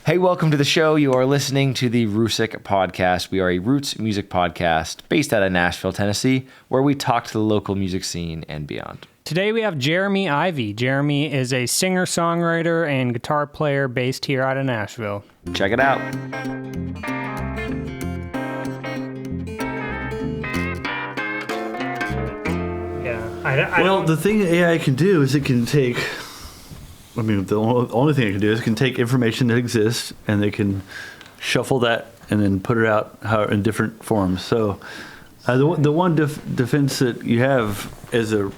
Hey, welcome to the show. You are listening to the Roosic podcast. We are a roots music podcast based out of Nashville, Tennessee, where we talk to the local music scene and beyond. Today we have Jeremy Ivey. Jeremy is a singer-songwriter and guitar player based here out of Nashville. Check it out. Well, the thing AI can do is it can take... I mean, the only thing it can do is it can take information that exists and they can shuffle that and then put it out in different forms. So the one defense that you have as a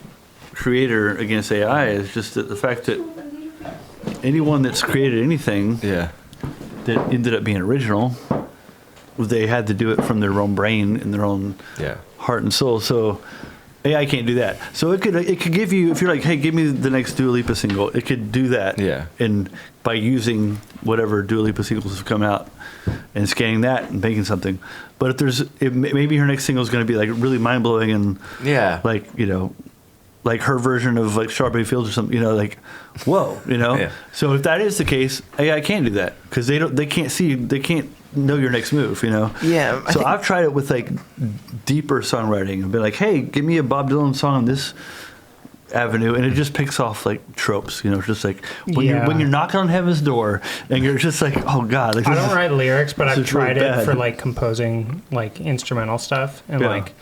creator against AI is just that the fact that anyone that's created anything that ended up being original, they had to do it from their own brain and their own heart and soul. So AI can't do that. So it could give you, if you're like, hey, give me the next Dua Lipa single, it could do that. Yeah. And by using whatever Dua Lipa singles have come out and scanning that and making something. But if maybe her next single is going to be like really mind blowing and like, you know, like her version of like Strawberry Fields or something, you know, like, whoa, you know. So if that is the case, AI can't do that because they can't know your next move, you know. So I've tried it with like deeper songwriting and been like, hey, give me a Bob Dylan song on this avenue, and it just picks off like tropes, you know. It's just like when you're knocking on heaven's door and you're just like, oh god, like, I don't write lyrics, but I've tried it for like composing like instrumental stuff and like,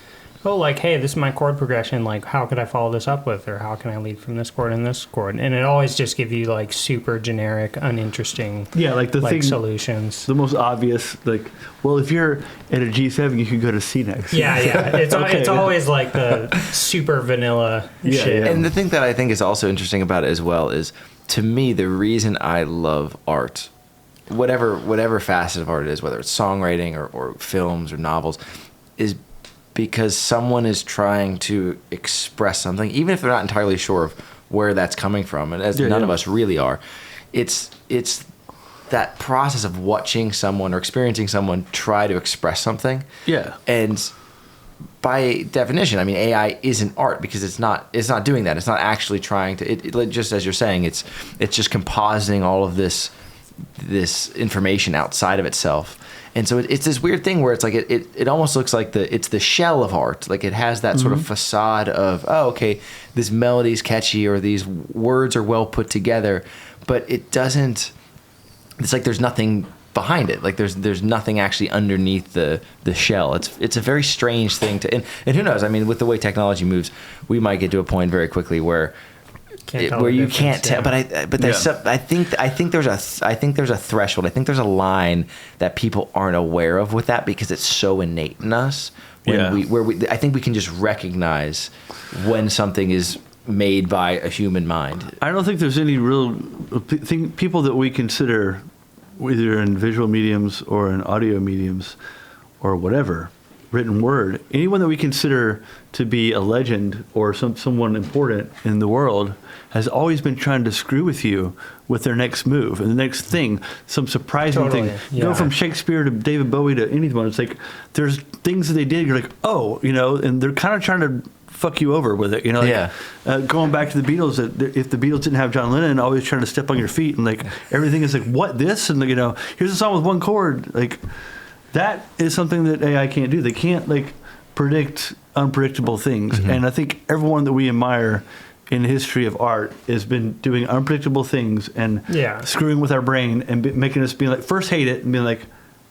oh, like, hey, this is my chord progression, like how could I follow this up with, or how can I lead from this chord and this chord, and it always just gives you like super generic, uninteresting like the thing, solutions. The most obvious, like, well, if you're at a G7 you can go to C next. It's always like the super vanilla shit. And the thing that I think is also interesting about it as well is, to me, the reason I love art, whatever facet of art it is, whether it's songwriting or films or novels, is because someone is trying to express something, even if they're not entirely sure of where that's coming from, and as none of us really are. It's that process of watching someone or experiencing someone try to express something. And by definition, I mean, AI isn't art because it's not doing that. It's not actually trying to. It just as you're saying, it's just compositing all of this information outside of itself. And so it's this weird thing where it's like it almost looks like it's the shell of art. Like it has that sort of facade of, oh, okay, this melody's catchy or these words are well put together, but it doesn't. It's like there's nothing behind it. Like there's nothing actually underneath the shell. It's a very strange thing to. And who knows? I mean, with the way technology moves, we might get to a point very quickly where you can't tell, but there's I think there's a threshold. I think there's a line that people aren't aware of with that because it's so innate in us. I think we can just recognize when something is made by a human mind. I don't think there's any real people that we consider either in visual mediums or in audio mediums or whatever, written word. Anyone that we consider to be a legend or someone important in the world has always been trying to screw with you with their next move and the next thing, some surprising thing. Go from Shakespeare to David Bowie to anyone. It's like there's things that they did. You're like, oh, you know, and they're kind of trying to fuck you over with it, you know. Like, going back to the Beatles, if the Beatles didn't have John Lennon, always trying to step on your feet and like everything is like, what this, and you know, here's a song with one chord. Like that is something that AI can't do. They can't like predict unpredictable things, and I think everyone that we admire in the history of art has been doing unpredictable things and screwing with our brain and making us be like, first hate it and being like,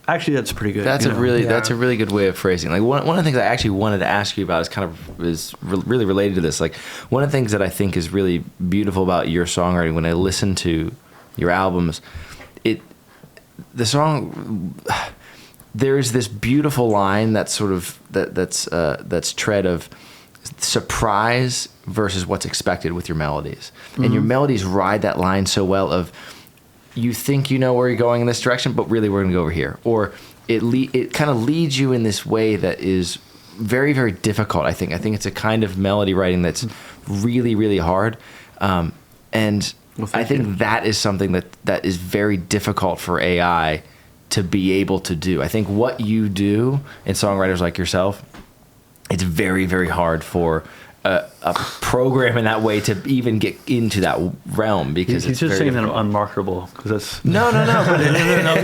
actually that's pretty good. That's that's a really good way of phrasing. Like one of the things I actually wanted to ask you about is really related to this. Like one of the things that I think is really beautiful about your songwriting, when I listen to your albums, the song, there's this beautiful line that's sort of that's tread of surprise versus what's expected with your melodies. And your melodies ride that line so well of, you think you know where you're going in this direction, but really we're going to go over here. Or it kind of leads you in this way that is very, very difficult, I think. I think it's a kind of melody writing that's really, really hard. And I think that is something that is very difficult for AI to be able to do. I think what you do, and songwriters like yourself, it's very, very hard for a program in that way to even get into that realm, because he's just saying that I'm unmarketable, because that's no, but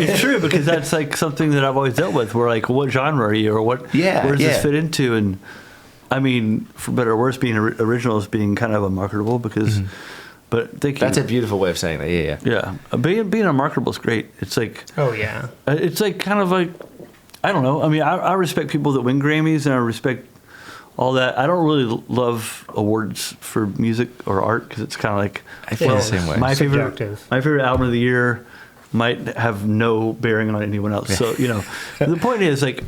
it's true, because that's like something that I've always dealt with. Where like, what genre are you, or where does this fit into? And I mean, for better or worse, being original is being kind of unmarketable, because. But that's a beautiful way of saying that. Yeah. Being unmarketable is great. It's like, oh yeah, it's like kind of like, I don't know. I mean, I respect people that win Grammys, and I respect all that. I don't really love awards for music or art, because it's kind of like, I feel the same way. My favorite album of the year might have no bearing on anyone else. So the point is, like,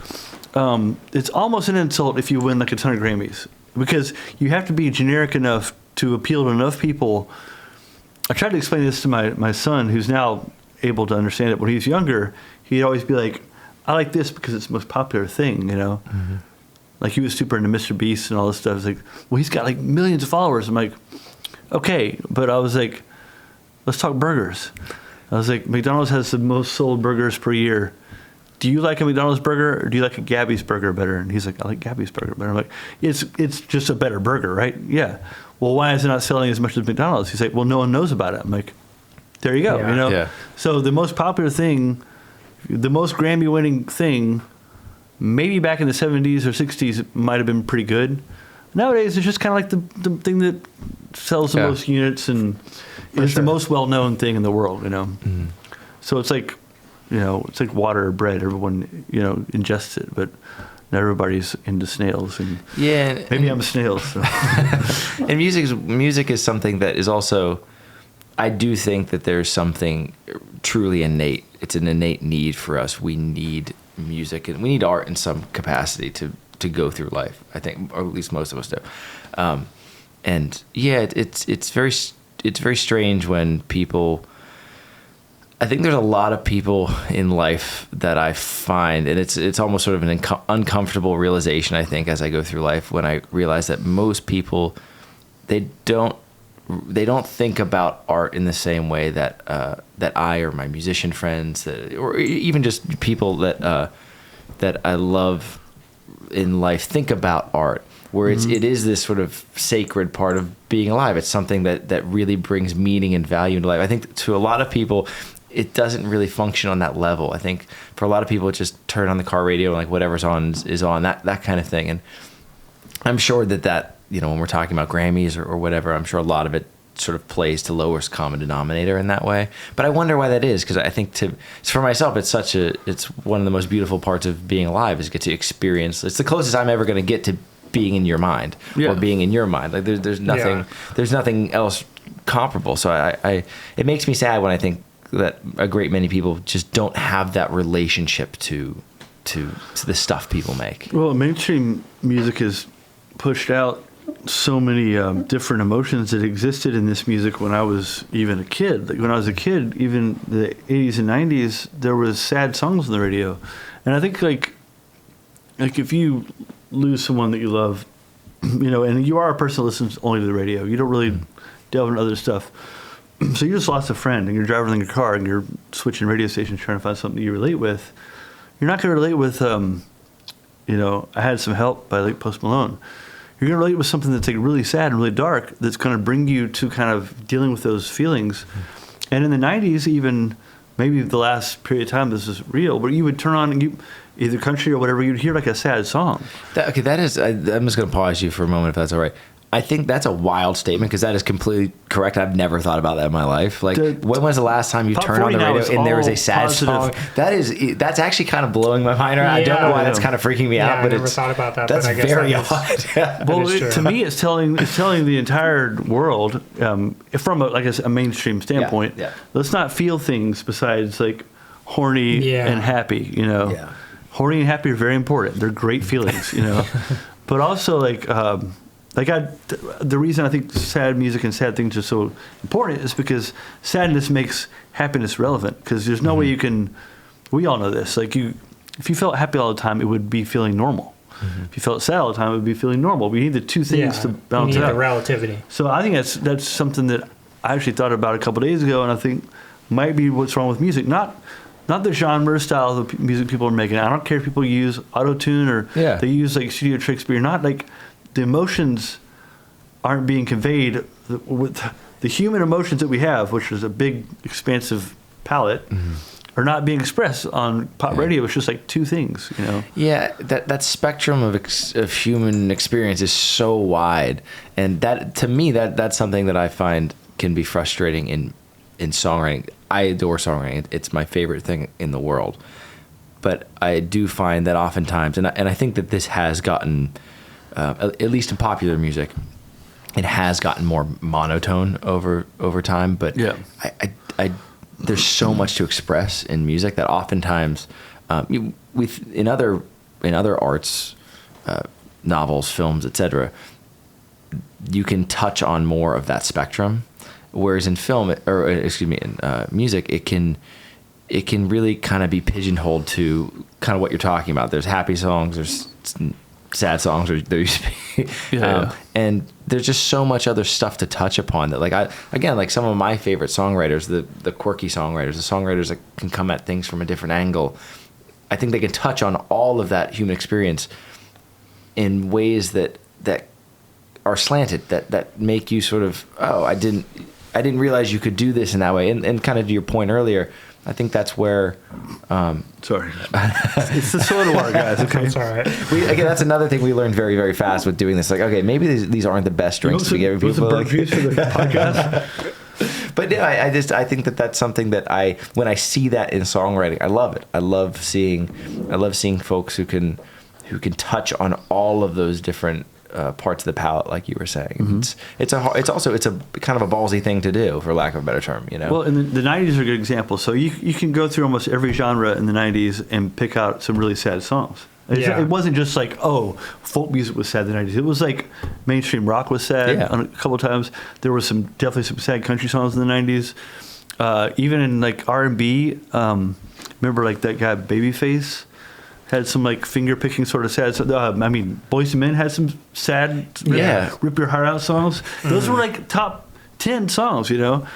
it's almost an insult if you win like a ton of Grammys, because you have to be generic enough to appeal to enough people. I tried to explain this to my son, who's now able to understand it. When he was younger, he'd always be like, I like this because it's the most popular thing, Mm-hmm. Like, he was super into Mr. Beast and all this stuff. It's like, well, he's got like millions of followers. I'm like, okay. But I was like, let's talk burgers. I was like, McDonald's has the most sold burgers per year. Do you like a McDonald's burger, or do you like a Gabby's burger better? And he's like, I like Gabby's burger better. I'm like, it's just a better burger, right? Yeah. Well, why is it not selling as much as McDonald's? He's like, well, no one knows about it. I'm like, there you go. Yeah. So the most popular thing, the most Grammy-winning thing, maybe back in the 70s or 60s, might have been pretty good. Nowadays, it's just kind of like the thing that sells the most units, and is the most well-known thing in the world. Mm-hmm. So it's like, it's like water or bread. Everyone, ingests it, but not everybody's into snails. And maybe I'm a snail. So. And music is something that is also, I do think that there's something truly innate. It's an innate need for us. We need music, and we need art in some capacity to go through life, I think, or at least most of us do. And it's very strange when people. I think there's a lot of people in life that I find, and it's almost sort of an uncomfortable realization, I think, as I go through life, when I realize that most people, they don't think about art in the same way that I or my musician friends, or even just people that I love in life think about art, where it is this sort of sacred part of being alive. It's something that really brings meaning and value into life. I think to a lot of people, it doesn't really function on that level. I think for a lot of people, it's just turn on the car radio and like whatever's on is on, that kind of thing. And I'm sure that when we're talking about Grammys or whatever, I'm sure a lot of it sort of plays to lowest common denominator in that way. But I wonder why that is, because I think for myself, it's one of the most beautiful parts of being alive, is get to experience. It's the closest I'm ever going to get to being in your mind or being in your mind. Like there's nothing else comparable. So it makes me sad when I think that a great many people just don't have that relationship to the stuff people make. Well, mainstream music has pushed out so many different emotions that existed in this music when I was even a kid. Like when I was a kid, even the 80s and 90s, there was sad songs on the radio. And I think like if you lose someone that you love, and you are a person that listens only to the radio, you don't really delve into other stuff. So you just lost a friend, and you're driving in your car, and you're switching radio stations trying to find something you relate with. You're not going to relate with, I Had Some Help by like Post Malone. You're going to relate with something that's like really sad and really dark, that's going to bring you to kind of dealing with those feelings. And in the 90s, even maybe the last period of time this is real, but you would turn on either country or whatever, you'd hear like a sad song. I'm just going to pause you for a moment, if that's all right. I think that's a wild statement, because that is completely correct. I've never thought about that in my life. Like, when was the last time you turned on the radio and there was a sad song? That's actually kind of blowing my mind. Yeah, I don't know why that's kind of freaking me out. But I never thought about that. That's very odd. Well, to me, it's telling the entire world from a mainstream standpoint. Yeah. Let's not feel things besides like horny and happy. Horny and happy are very important. They're great feelings. But also the reason I think sad music and sad things are so important is because sadness makes happiness relevant. Because there's no way you can. We all know this. Like if you felt happy all the time, it would be feeling normal. Mm-hmm. If you felt sad all the time, it would be feeling normal. We need the two things to balance it out. You need the relativity. So I think that's something that I actually thought about a couple of days ago, and I think might be what's wrong with music. Not the genre style of music people are making. I don't care if people use auto-tune or they use like studio tricks, but you're not like the emotions aren't being conveyed with the human emotions that we have, which is a big, expansive palette, are not being expressed on pop radio. It's just like two things, you know? Yeah, that spectrum of human experience is so wide. And that, to me, that's something that I find can be frustrating in songwriting. I adore songwriting. It's my favorite thing in the world. But I do find that oftentimes, and I think that this has gotten, at least in popular music, it has gotten more monotone over time. But yeah. I there's so much to express in music that oftentimes, in other arts, novels, films, etc., you can touch on more of that spectrum, whereas in film, or excuse me, in music, it can really kind of be pigeonholed to kind of what you're talking about. There's happy songs, there's sad songs, or there used to be, and there's just so much other stuff to touch upon that, like some of my favorite songwriters, the quirky songwriters, the songwriters that can come at things from a different angle, I think they can touch on all of that human experience in ways that are slanted, that make you sort of, oh, I didn't realize you could do this in that way, and kind of to your point earlier, I think that's where. Sorry, it's the soda water, guys. Okay, it's all right. Again, that's another thing we learned very, very fast with doing this. Like, okay, maybe these aren't the best drinks to be giving people. Like, for the podcast. But yeah, I think that's something that when I see that in songwriting, I love it. I love seeing folks who can touch on all of those different parts of the palette, like you were saying. Mm-hmm. It's a kind of a ballsy thing to do, for lack of a better term, you know. Well, and the '90s are a good example. So you can go through almost every genre in the '90s and pick out some really sad songs. It wasn't just like, oh, folk music was sad in the '90s. It was like mainstream rock was sad a couple of times. There was definitely some sad country songs in the '90s. Even in like R&B, remember like that guy Babyface had some like finger picking sort of sad. I mean, Boyz II Men had some sad, rip your heart out songs. Those were like top 10 songs, you know.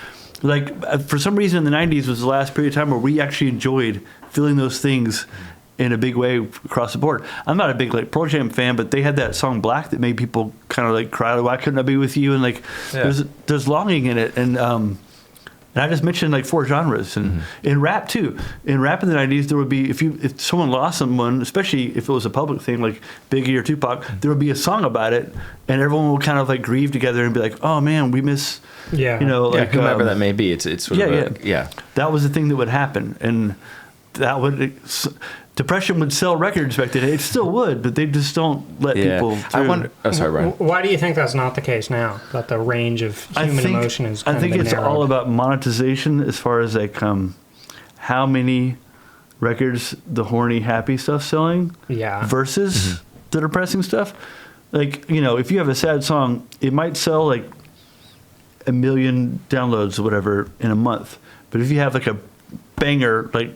Like for some reason in the '90s was the last period of time where we actually enjoyed feeling those things in a big way across the board. I'm not a big like Pearl Jam fan, but they had that song Black that made people kind of like cry. Why couldn't I be with you? And like there's longing in it. And I just mentioned like 4 genres, and in rap too. In rap in the '90s, there would be if someone lost someone, especially if it was a public thing like Biggie or Tupac, there would be a song about it, and everyone would kind of like grieve together and be like, "Oh man, we miss." You know, like whomever that may be. It's sort of That was the thing that would happen, and that would. Depression would sell records back then. It still would, but they just don't let people through. I wonder. Oh, sorry, Brian. Why do you think that's not the case now? That the range of human emotion is kind I think of it's narrowed? all about monetization as far as like how many records the horny, happy stuff's selling versus the depressing stuff. Like, you know, if you have a sad song, it might sell like 1 million downloads or whatever in a month. But if you have like a banger, like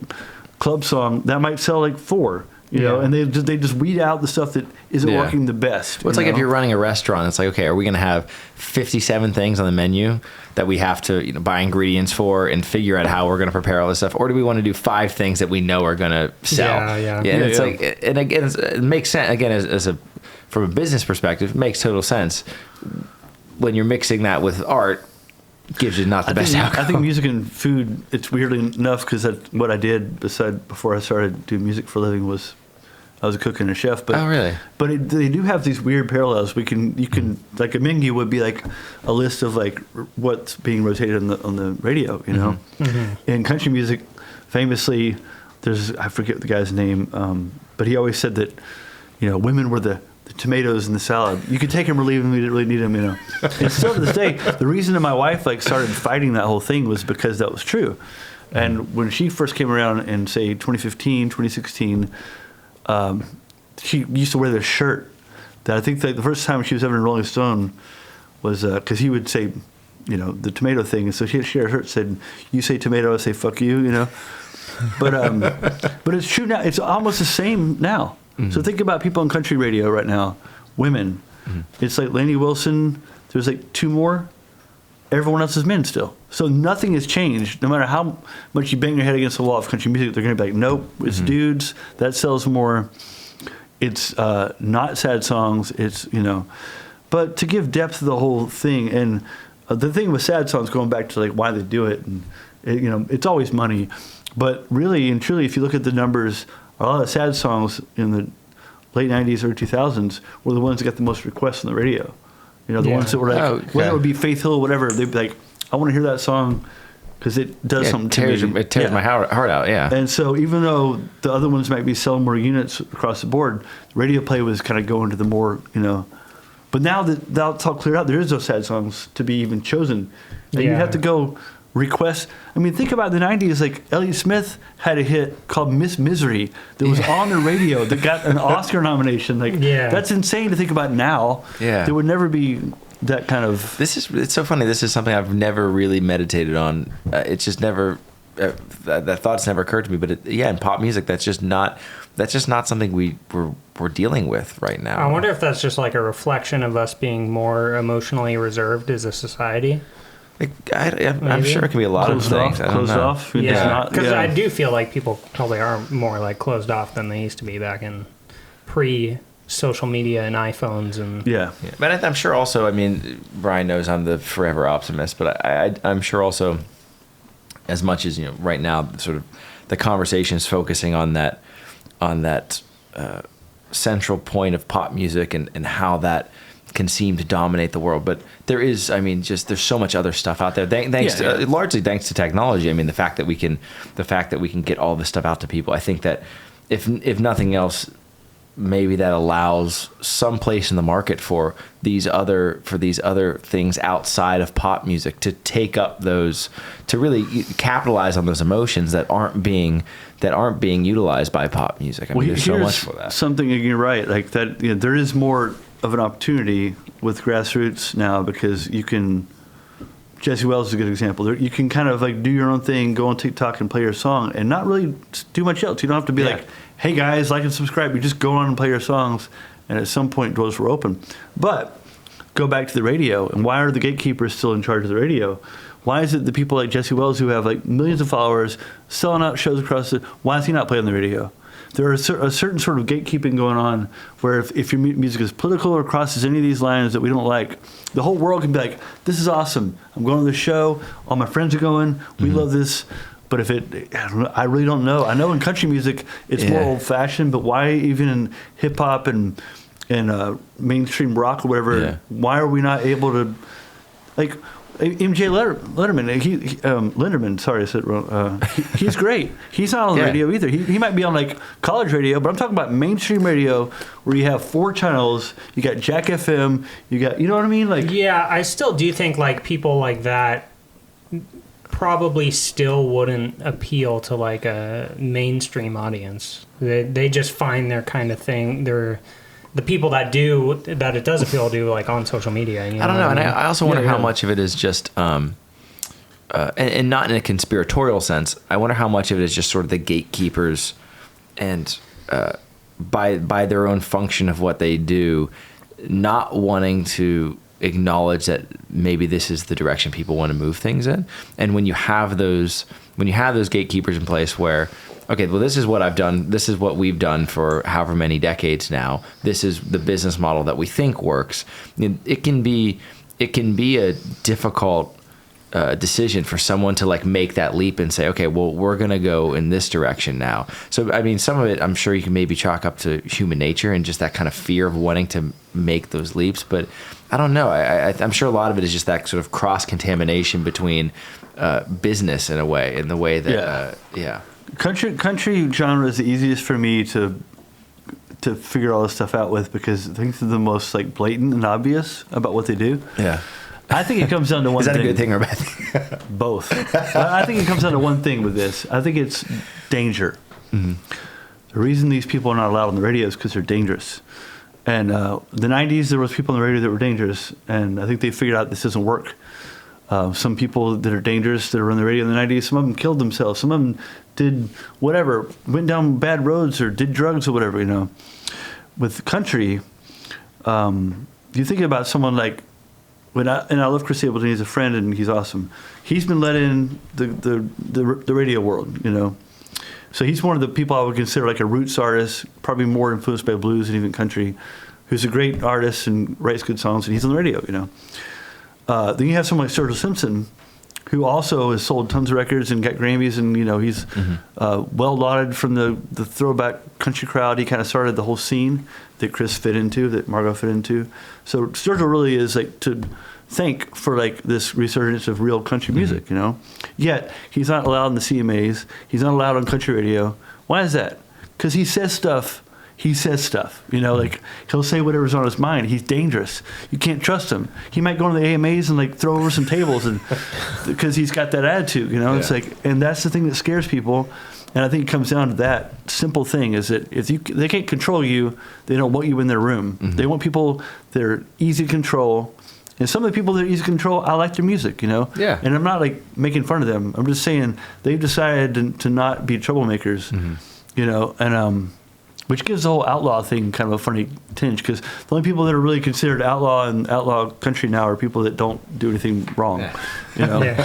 club song, that might sell like 4, you know, and they just weed out the stuff that isn't working the best. Well, it's like if you're running a restaurant, it's like, okay, are we going to have 57 things on the menu that we have to buy ingredients for and figure out how we're going to prepare all this stuff, or do we want to do 5 things that we know are going to sell? And it's like, and again, it makes sense. Again, from a business perspective, it makes total sense when you're mixing that with art. Gives you not the best outcome. I think music and food, it's weirdly enough, because that's what I did before I started doing music for a living was I was a cook and a chef. But, oh, really? But they do have these weird parallels. You can like a menu would be like a list of like what's being rotated on the radio, you know. In country music, famously, I forget the guy's name, but he always said that, you know, women were the tomatoes in the salad. You could take them or leave them. You didn't really need them, you know. And still to this day, the reason that my wife like started fighting that whole thing was because that was true. And when she first came around in say 2015, 2016, she used to wear this shirt that I think that the first time she was ever in Rolling Stone was because he would say, you know, the tomato thing. And so she had a shirt that said, "You say tomato, I say fuck you," you know. But it's true now. It's almost the same now. So think about people on country radio right now, women. It's like Lainey Wilson. There's like 2 more. Everyone else is men still. So nothing has changed. No matter how much you bang your head against the wall of country music, they're going to be like, nope, it's dudes. That sells more. It's not sad songs. It's, you know. But to give depth to the whole thing, and the thing with sad songs, going back to like why they do it, and it's always money. But really and truly, if you look at the numbers, a lot of sad songs in the late 90s, early 2000s were the ones that got the most requests on the radio. The ones that were like, whether it would be Faith Hill or whatever, they'd be like, I want to hear that song because it does something to me. It tears my heart out, yeah. And so even though the other ones might be selling more units across the board, radio play was kind of going to the more, But now that that's all cleared out, there is no sad songs to be even chosen. And you have to go request. I mean, think about the 90s. Like, Elliott Smith had a hit called Miss Misery that was on the radio that got an Oscar nomination. Like, that's insane to think about now. Yeah. There would never be that kind of... It's so funny. This is something I've never really meditated on. It's just never... that thought's never occurred to me. But in pop music, that's just not something we're dealing with right now. I wonder if that's just like a reflection of us being more emotionally reserved as a society. I'm sure it can be a lot of things. Closed off. Yeah, because I do feel like people probably are more like closed off than they used to be back in pre-social media and iPhones and But I'm sure also. I mean, Brian knows I'm the forever optimist, but I'm sure also, as much as right now, sort of the conversation is focusing on that central point of pop music and how that can seem to dominate the world, but there is, there's so much other stuff out there. Largely thanks to technology. I mean, the fact that we can get all this stuff out to people. I think that if nothing else, maybe that allows some place in the market for these other things outside of pop music to take up those, to really capitalize on those emotions that aren't being utilized by pop music. There's so much for that. Something, you're right, like that. There is more of an opportunity with grassroots now because you can. Jesse Wells is a good example. You can kind of like do your own thing, go on TikTok and play your song, and not really do much else. You don't have to be like, "Hey guys, like and subscribe." You just go on and play your songs, and at some point doors were open. But go back to the radio, and why are the gatekeepers still in charge of the radio? Why is it the people like Jesse Wells who have like millions of followers selling out shows across why is he not playing on the radio? There are a certain sort of gatekeeping going on where if your music is political or crosses any of these lines that we don't like, the whole world can be like, this is awesome. I'm going to the show. All my friends are going. We love this. But I really don't know. I know in country music, it's more old fashioned, but why even in hip hop and mainstream rock or whatever, why are we not able to, like, MJ Linderman, sorry I said it wrong. He's great. He's not on the radio either. He might be on like college radio, but I'm talking about mainstream radio where you have 4 channels. You got Jack FM. You got, you know what I mean? Like, I still do think like people like that probably still wouldn't appeal to like a mainstream audience. They just find their kind of thing. The people that it does appeal to, like on social media. I don't know, and I also wonder how much of it is just, and not in a conspiratorial sense. I wonder how much of it is just sort of the gatekeepers, and by their own function of what they do, not wanting to acknowledge that maybe this is the direction people want to move things in. And when you have those gatekeepers in place where, okay, well, this is what I've done. This is what we've done for however many decades now. This is the business model that we think works. It can be a difficult decision for someone to like make that leap and say, okay, well, we're going to go in this direction now. So, some of it, I'm sure you can maybe chalk up to human nature and just that kind of fear of wanting to make those leaps. But I don't know. I'm sure a lot of it is just that sort of cross-contamination between business in a way, in the way that, Country genre is the easiest for me to figure all this stuff out with because I think they're the most like blatant and obvious about what they do. Yeah. I think it comes down to one thing. Is that a good thing or a bad thing? Both. I think it comes down to one thing with this. I think it's danger. Mm-hmm. The reason these people are not allowed on the radio is because they're dangerous. And the 90s, there was people on the radio that were dangerous, and I think they figured out this doesn't work. Some people that are dangerous that are on the radio in the 90s, some of them killed themselves. Some of them did whatever, went down bad roads or did drugs or whatever, With country, you think about someone like, and I love Chris Ableton, he's a friend and he's awesome. He's been let in the radio world, So he's one of the people I would consider like a roots artist, probably more influenced by blues and even country, who's a great artist and writes good songs, and he's on the radio, you know. Then you have someone like Sturgill Simpson, who also has sold tons of records and got Grammys, and you know he's well lauded from the throwback country crowd. He kind of started the whole scene that Chris fit into, that Margo fit into. So Sturgill really is like to thank for like this resurgence of real country music, you know. Yet he's not allowed in the CMAs. He's not allowed on country radio. Why is that? Because he says stuff. He says stuff, you know, like he'll say whatever's on his mind. He's dangerous. You can't trust him. He might go into the AMAs and like throw over some tables, and because he's got that attitude, you know. It's like, and that's the thing that scares people. And I think it comes down to that simple thing: is that if they can't control you, they don't want you in their room. They want people that are easy to control. And some of the people that are easy to control, I like their music, you know. Yeah. And I'm not like making fun of them. I'm just saying they've decided to not be troublemakers, you know, and which gives the whole outlaw thing kind of a funny tinge, because the only people that are really considered outlaw and outlaw country now are people that don't do anything wrong, you know.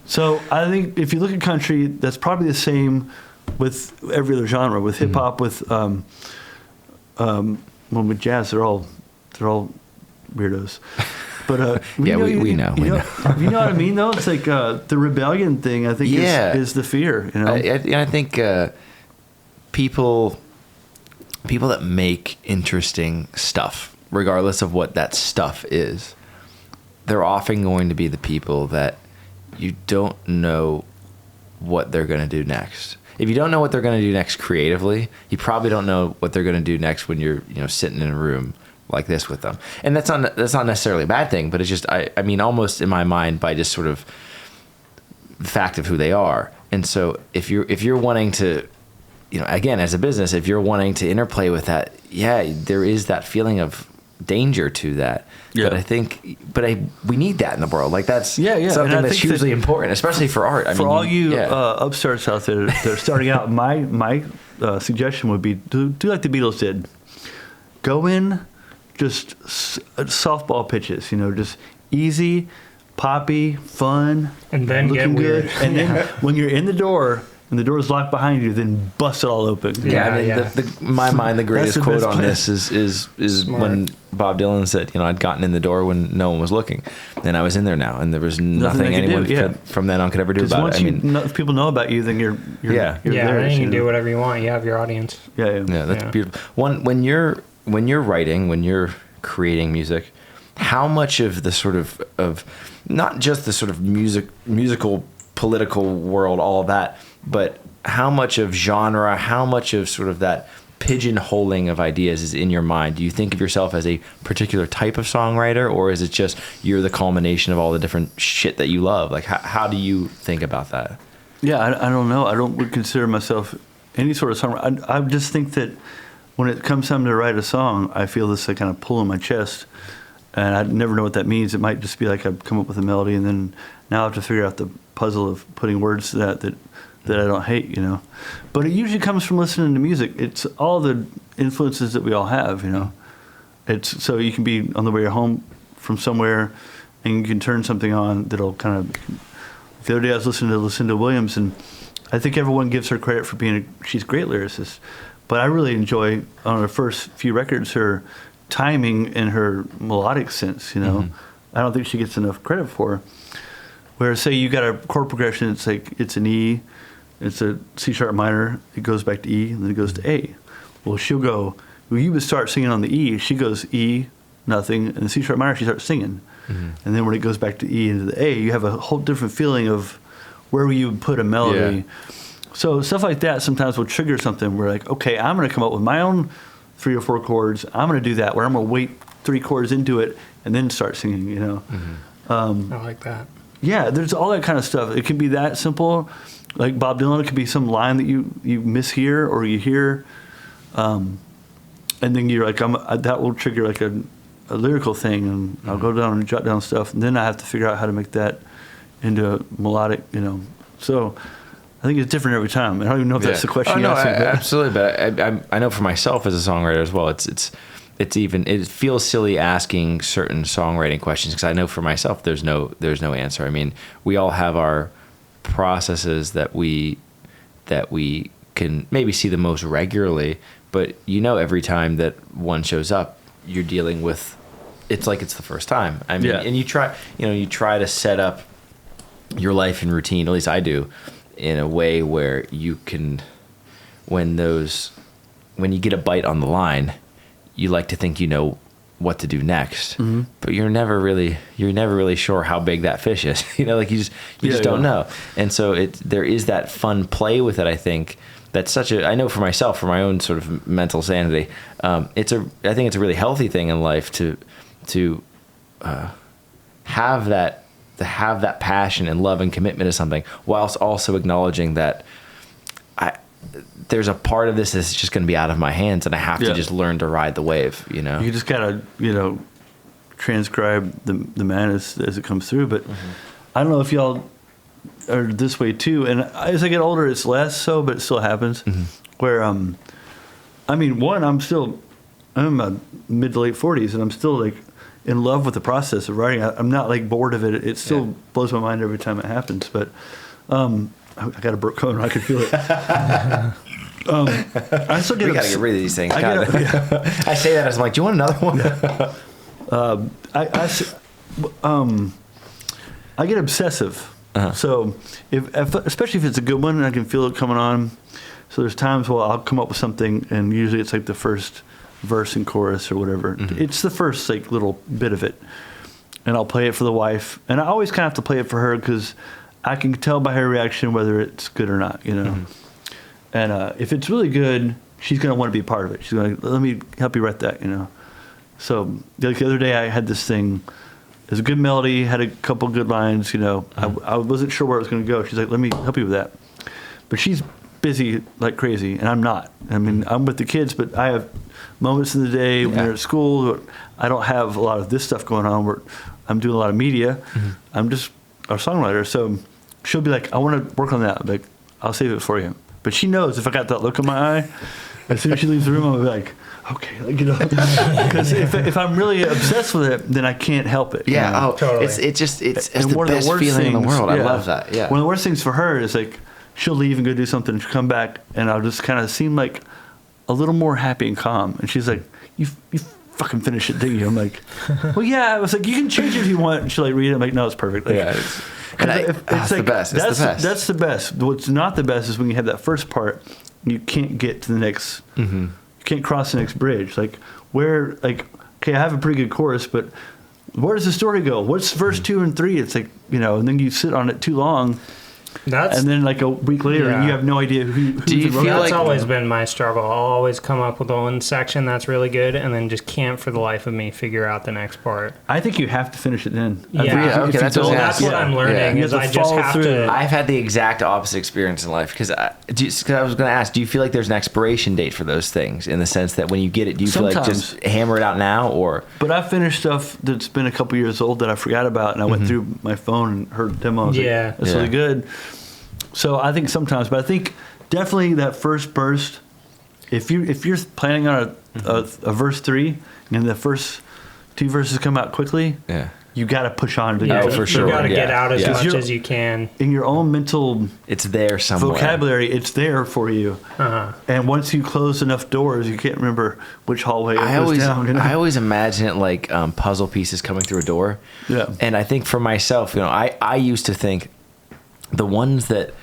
So I think if you look at country, that's probably the same with every other genre. With hip hop, with with jazz, they're all weirdos. But we know. You know what I mean, though. It's like the rebellion thing. I think is the fear. You know, I think people that make interesting stuff, regardless of what that stuff is, they're often going to be the people that you don't know what they're going to do next. If you don't know what they're going to do next creatively, you probably don't know what they're going to do next when you're, you know, sitting in a room like this with them. And that's not necessarily a bad thing, but it's just, I mean, almost in my mind, by just sort of the fact of who they are. And so if you're wanting to, you know, again, as a business, if you're wanting to interplay with that, there is that feeling of danger to that. Yeah. But we need that in the world. Like that's something that's hugely important, especially for art. I mean, all you upstarts out there that are starting out, my suggestion would be do like the Beatles did. Go in, just softball pitches, you know, just easy, poppy, fun, and then looking get weird. good. And then when you're in the door, and the door is locked behind you, then bust it all open. In my mind, the greatest quote on this is when Bob Dylan said, you know, I'd gotten in the door when no one was looking, and I was in there now, and there was nothing anyone from then on could ever do about it. If people know about you, then you're there. Then you can do whatever you want. You have your audience. Yeah, that's beautiful. When you're writing, when you're creating music, how much of the sort of not just the sort of musical political world, all of that, but how much of genre, how much of sort of that pigeonholing of ideas is in your mind? Do you think of yourself as a particular type of songwriter, or is it just you're the culmination of all the different shit that you love? Like, how do you think about that? Yeah, I don't know. I don't consider myself any sort of songwriter. I just think that when it comes time to write a song, I feel this like kind of pull in my chest, and I never know what that means. It might just be like I've come up with a melody, and then now I have to figure out the puzzle of putting words to that I don't hate, you know. But it usually comes from listening to music. It's all the influences that we all have, you know. It's so you can be on the way home from somewhere, and you can turn something on that'll kind of. The other day I was listening to Lucinda Williams, and I think everyone gives her credit for she's a great lyricist, but I really enjoy on her first few records her timing and her melodic sense, you know. I don't think she gets enough credit for her. Where say you got a chord progression, it's like it's an E, it's a C sharp minor, it goes back to E, and then it goes to A. Well, she'll go. Well, you would start singing on the E. She goes E, nothing, and the C sharp minor she starts singing, and then when it goes back to E into the A, you have a whole different feeling of where you would put a melody. Yeah. So stuff like that sometimes will trigger something. We're like, okay, I'm going to come up with my own 3 or 4 chords. I'm going to do that. Where I'm going to wait 3 chords into it and then start singing. You know. I like that. Yeah, there's all that kind of stuff. It can be that simple, like Bob Dylan. It could be some line that you mishear or you hear, and then you're like, that will trigger like a lyrical thing, and I'll go down and jot down stuff, and then I have to figure out how to make that into a melodic, you know. So I think it's different every time. I don't even know if that's the question you asked me. Absolutely, but I know for myself as a songwriter as well, it feels silly asking certain songwriting questions, because I know for myself there's no answer. I mean, we all have our processes that we can maybe see the most regularly, but you know, every time that one shows up, you're dealing with, it's like it's the first time. I mean, and you try to set up your life and routine, at least I do, in a way where you can, when you get a bite on the line, you like to think you know what to do next, but you're never really sure how big that fish is. You just don't know. And so there is that fun play with it. I think that's I know for myself, for my own sort of mental sanity, I think it's a really healthy thing in life to have that passion and love and commitment to something, whilst also acknowledging that there's a part of this that's just going to be out of my hands, and I have to just learn to ride the wave. You just gotta transcribe the madness as it comes through. But I don't know if y'all are this way too. And as I get older, it's less so, but it still happens. Where I'm in my mid to late 40s, and I'm still like in love with the process of writing. I'm not like bored of it. It still blows my mind every time it happens. But I got a broke cone. I can feel it. I still get. We gotta get rid of these things. I say that as I'm like, do you want another one? I get obsessive. So if especially if it's a good one, and I can feel it coming on. So there's times where I'll come up with something, and usually it's like the first verse and chorus or whatever. It's the first like little bit of it, and I'll play it for the wife, and I always kind of have to play it for her because I can tell by her reaction whether it's good or not, And if it's really good, she's going to want to be a part of it. She's going to, let me help you write that, So like the other day I had this thing, it was a good melody, had a couple good lines, I wasn't sure where it was going to go. She's like, let me help you with that. But she's busy like crazy, and I'm not. I mean, I'm with the kids, but I have moments in the day when they're at school where I don't have a lot of this stuff going on where I'm doing a lot of media. I'm just a songwriter. So she'll be like, I want to work on that. I'm like, I'll save it for you. But she knows if I got that look in my eye, as soon as she leaves the room, I'll be like, okay, because if I'm really obsessed with it, then I can't help it. Yeah, totally. It's the best feeling in the world. I love that. Yeah. One of the worst things for her is like she'll leave and go do something, and she'll come back, and I'll just kind of seem like a little more happy and calm. And she's like, you fucking finish it, didn't you? I'm like, well, yeah. I was like, you can change it if you want. And she'll like read it. I'm like, no, it's perfect. Like, it's the best. It's the best. That's the best. What's not the best is when you have that first part, you can't get to the next. You can't cross the next bridge. Like okay, I have a pretty good chorus, but where does the story go? What's verse 2 and 3? It's like and then you sit on it too long. And then like a week later, you have no idea who do you feel that's always been my struggle. I'll always come up with one section that's really good, and then just can't for the life of me figure out the next part. I think you have to finish it then. Okay, that's what I'm learning. Is I just have to. I've had the exact opposite experience in life because I was going to ask, do you feel like there's an expiration date for those things in the sense that when you get it, do you feel like just hammer it out now or? But I finished stuff that's been a couple years old that I forgot about, and I went through my phone and heard demos. Yeah, that's really good. So I think sometimes, but I think definitely that first burst. If you're planning on a verse 3 and the first 2 verses come out quickly, you got to push on. For sure. You got to get out as much as you can in your own mental. It's there somewhere. Vocabulary. It's there for you. And once you close enough doors, you can't remember which hallway it goes down. I always imagine it like puzzle pieces coming through a door. Yeah. And I think for myself, I used to think the ones that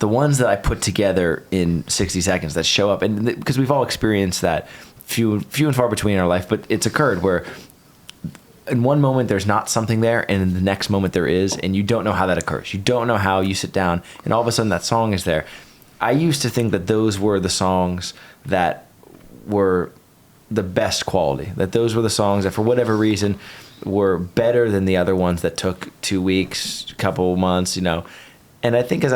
I put together in 60 seconds that show up, and because we've all experienced that, few and far between in our life, but it's occurred where in one moment there's not something there, and in the next moment there is, and you don't know how that occurs. You don't know how you sit down, and all of a sudden that song is there. I used to think that those were the songs that were the best quality, that those were the songs that for whatever reason were better than the other ones that took 2 weeks, a couple months, And I think as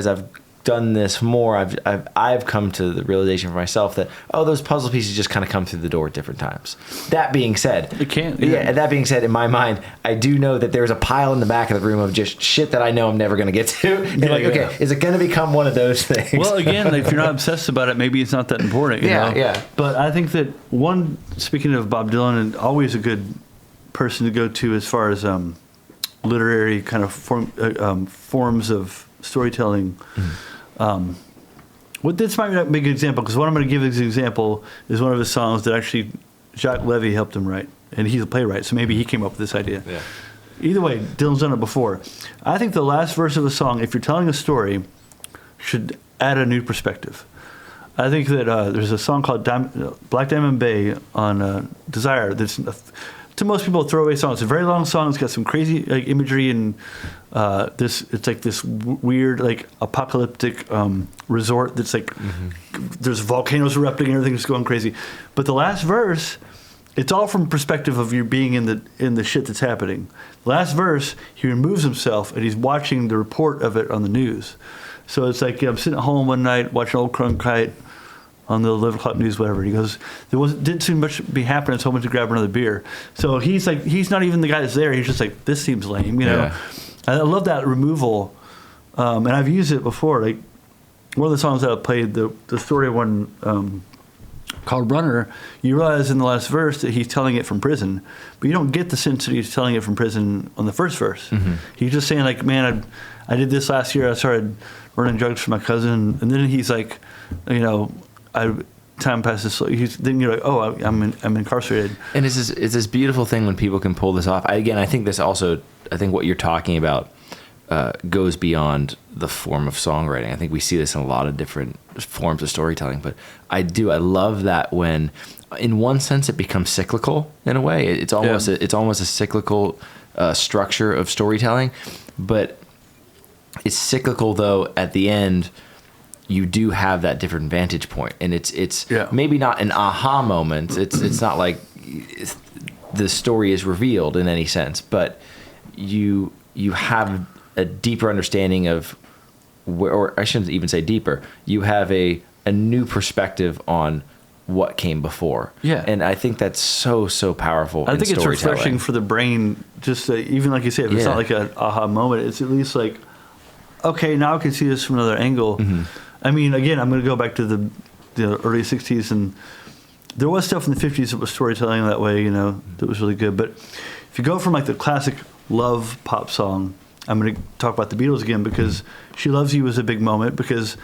I've done this more, I've come to the realization for myself that those puzzle pieces just kind of come through the door at different times. That being said, it can't. Yeah. That being said, in my mind, I do know that there's a pile in the back of the room of just shit that I know I'm never going to get to. And okay, is it going to become one of those things? Well, again, if you're not obsessed about it, maybe it's not that important. You know? Yeah. But I think that speaking of Bob Dylan, and always a good person to go to as far as literary kind of forms of storytelling. This might not be a good example, because what I'm going to give as an example is one of his songs that actually Jacques Levy helped him write, and he's a playwright, so maybe he came up with this idea. Yeah. Either way, Dylan's done it before. I think the last verse of a song, if you're telling a story, should add a new perspective. I think that there's a song called Black Diamond Bay on Desire that's, to most people, a throwaway song. It's a very long song. It's got some crazy imagery and it's like this weird apocalyptic resort that's there's volcanoes erupting and everything's going crazy. But the last verse, it's all from perspective of you being in the shit that's happening. The last verse, he removes himself and he's watching the report of it on the news. So it's like I'm sitting at home one night watching Old Cronkite on the 11 o'clock news, whatever. He goes, didn't seem much be happening, so I went to grab another beer. So he's not even the guy that's there. He's just like, this seems lame, you know. Yeah. I love that removal, and I've used it before. Like one of the songs that I played, the story one called Runner, you realize in the last verse that he's telling it from prison, but you don't get the sense that he's telling it from prison on the first verse. Mm-hmm. He's just saying like, man, I did this last year. I started running drugs for my cousin, and then he's like, you know, time passes slow. Then you're like, oh, I'm incarcerated. And it's this beautiful thing when people can pull this off. I think what you're talking about goes beyond the form of songwriting. I think we see this in a lot of different forms of storytelling. But I love that when, in one sense, it becomes cyclical in a way. It's almost a cyclical structure of storytelling, but it's cyclical though at the end. You do have that different vantage point, and it's maybe not an aha moment. It's not like the story is revealed in any sense, but you have a deeper understanding of, or I shouldn't even say deeper. You have a new perspective on what came before. Yeah, and I think that's so powerful. I think it's refreshing for the brain. Just even like you said, if it's not like an aha moment, it's at least like, okay, now I can see this from another angle. Mm-hmm. I mean, again, I'm going to go back to the early 60s, and there was stuff in the 50s that was storytelling that way, you know, that was really good. But if you go from like the classic love pop song, I'm going to talk about the Beatles again, because She Loves You was a big moment, because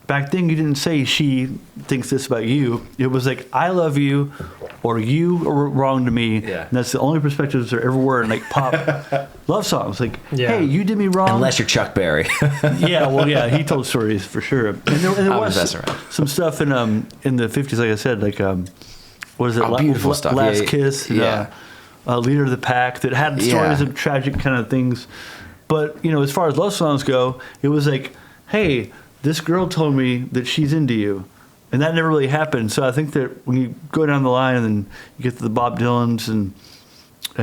back then you didn't say she thinks this about you. It was like, I love you, or you are wrong to me. Yeah. And that's the only perspectives there ever were in like pop love songs. Like, hey, you did me wrong. Unless you're Chuck Berry. He told stories for sure. And there was some stuff in the 50s, like I said, like, what is it? Beautiful stuff. Last Kiss. And, Leader of the Pack, that had stories of tragic kind of things. But, you know, as far as love songs go, it was like, hey, this girl told me that she's into you. And that never really happened. So I think that when you go down the line and you get to the Bob Dylans, and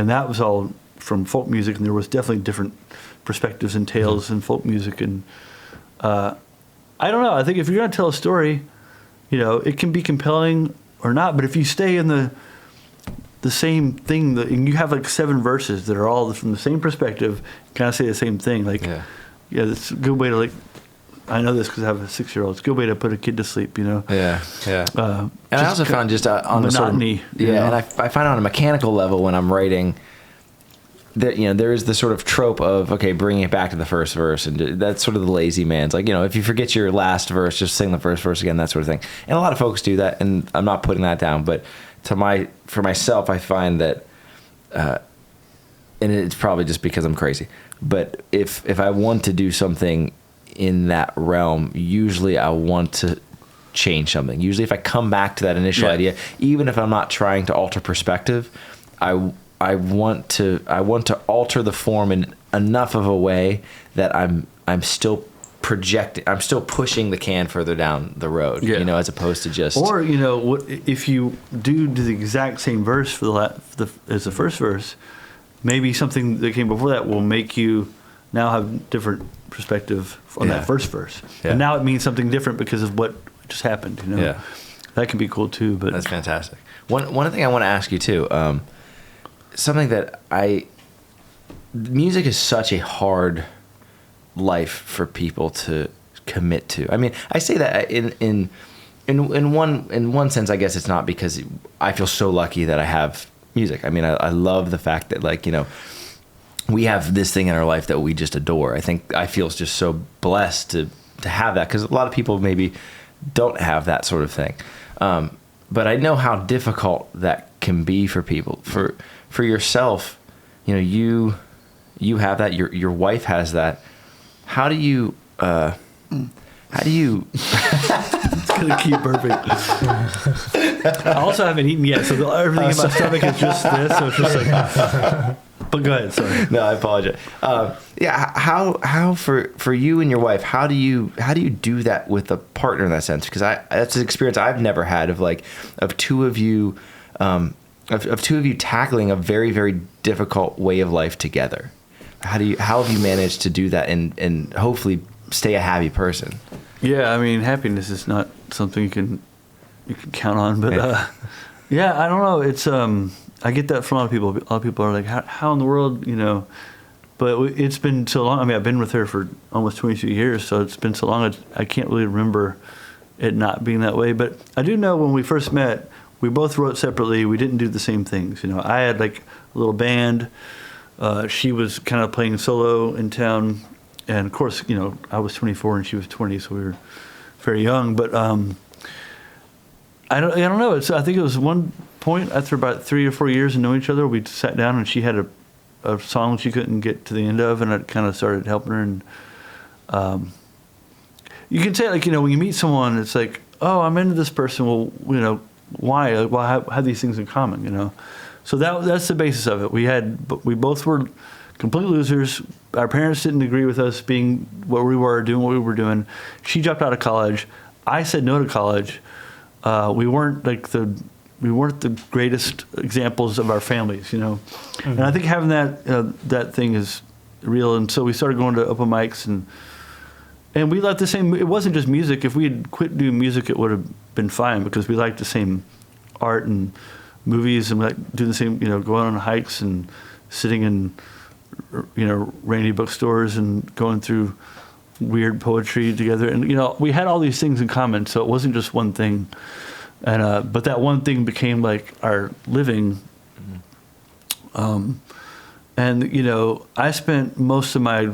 that was all from folk music, and there was definitely different perspectives and tales in folk music. And I don't know. I think if you're going to tell a story, you know, it can be compelling or not. But if you stay in the same thing, and you have like 7 verses that are all from the same perspective, kind of say the same thing. Like, that's a good way to like. I know this because I have a 6-year-old. It's a good way to put a kid to sleep, you know. Yeah. And I also found just on monotony, the sort of, and I find on a mechanical level when I'm writing that, you know, there is the sort of trope of, okay, bringing it back to the first verse, and that's sort of the lazy man's, like, you know, if you forget your last verse, just sing the first verse again, that sort of thing. And a lot of folks do that, and I'm not putting that down, but for myself, I find that, and it's probably just because I'm crazy, but if I want to do something in that realm, usually I want to change something. Usually if I come back to that initial idea, even if I'm not trying to alter perspective, I want to alter the form in enough of a way that I'm still projecting, I'm still pushing the can further down the road, you know, as opposed to just, or, you know, what if you do the exact same verse as the first verse, maybe something that came before that will make you now have different perspective on that first verse. And now it means something different because of what just happened, you know. Yeah. That can be cool too. But that's fantastic. One thing I want to ask you too, something that music is such a hard life for people to commit to. I mean, I say that in one sense, I guess it's not, because I feel so lucky that I have music. I mean, I love the fact that, like, you know, we have this thing in our life that we just adore. I feel just so blessed to have that, because a lot of people maybe don't have that sort of thing. But I know how difficult that can be for people. For yourself, you know, you have that. Your wife has that. How do you? It's gonna keep burping. I also haven't eaten yet, so everything in my stomach is just this. So it's just like. But go ahead. Sorry. No, I apologize. Yeah. How for you and your wife? How do you do that with a partner in that sense? Because that's an experience I've never had of two of you. Of two of you tackling a very, very difficult way of life together. How have you managed to do that and hopefully stay a happy person? Yeah, I mean, happiness is not something you can count on, but yeah, I don't know. It's I get that from a lot of people. A lot of people are like, how in the world, you know? But it's been so long. I mean, I've been with her for almost 22 years, so it's been so long. I can't really remember it not being that way. But I do know when we first met, we both wrote separately. We didn't do the same things. You know, I had like a little band. She was kind of playing solo in town. And of course, you know, I was 24 and she was 20, so we were very young. But I don't know. I think it was one point after about 3 or 4 years of knowing each other, we sat down and she had a song she couldn't get to the end of, and I kind of started helping her. And you can say, like, you know, when you meet someone, it's like, oh, I'm into this person. Well, you know, why? Like, well, I have these things in common, you know. So that's the basis of it. We both were complete losers. Our parents didn't agree with us being what we were, doing what we were doing. She dropped out of college. I said no to college. We weren't the greatest examples of our families, you know. Mm-hmm. And I think having that thing is real. And so we started going to open mics, and we liked the same. It wasn't just music. If we had quit doing music, it would have been fine, because we liked the same art and movies, and we like doing the same, you know, going on hikes and sitting in, you know, rainy bookstores and going through weird poetry together. And, you know, we had all these things in common, so it wasn't just one thing. And but that one thing became like our living. And, you know, I spent most of my,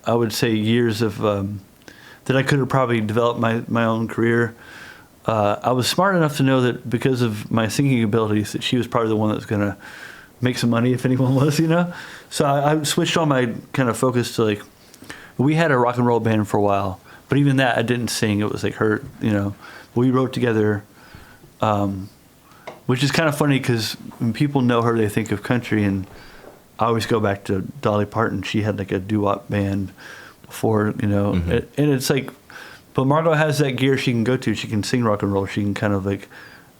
I would say, years of that I could have probably developed my own career. I was smart enough to know that because of my singing abilities, that she was probably the one that was going to make some money, if anyone was, you know. So I switched all my kind of focus to, like, we had a rock and roll band for a while, but even that I didn't sing. It was like her, you know. We wrote together, which is kind of funny because when people know her, they think of country, and I always go back to Dolly Parton. She had like a doo-wop band before, you know, mm-hmm. And it's like, but Margo has that gear she can go to. She can sing rock and roll. She can kind of like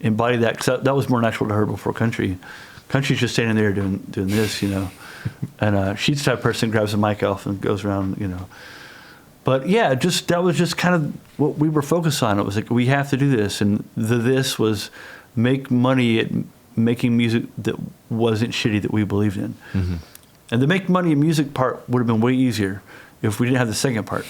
embody that, because that was more natural to her before country. Country's just standing there doing this, you know. And she's the type of person who grabs a mic off and goes around, you know. But yeah, that was just kind of what we were focused on. It was like, we have to do this. And this was make money at making music that wasn't shitty, that we believed in. Mm-hmm. And the make money in music part would have been way easier if we didn't have the second part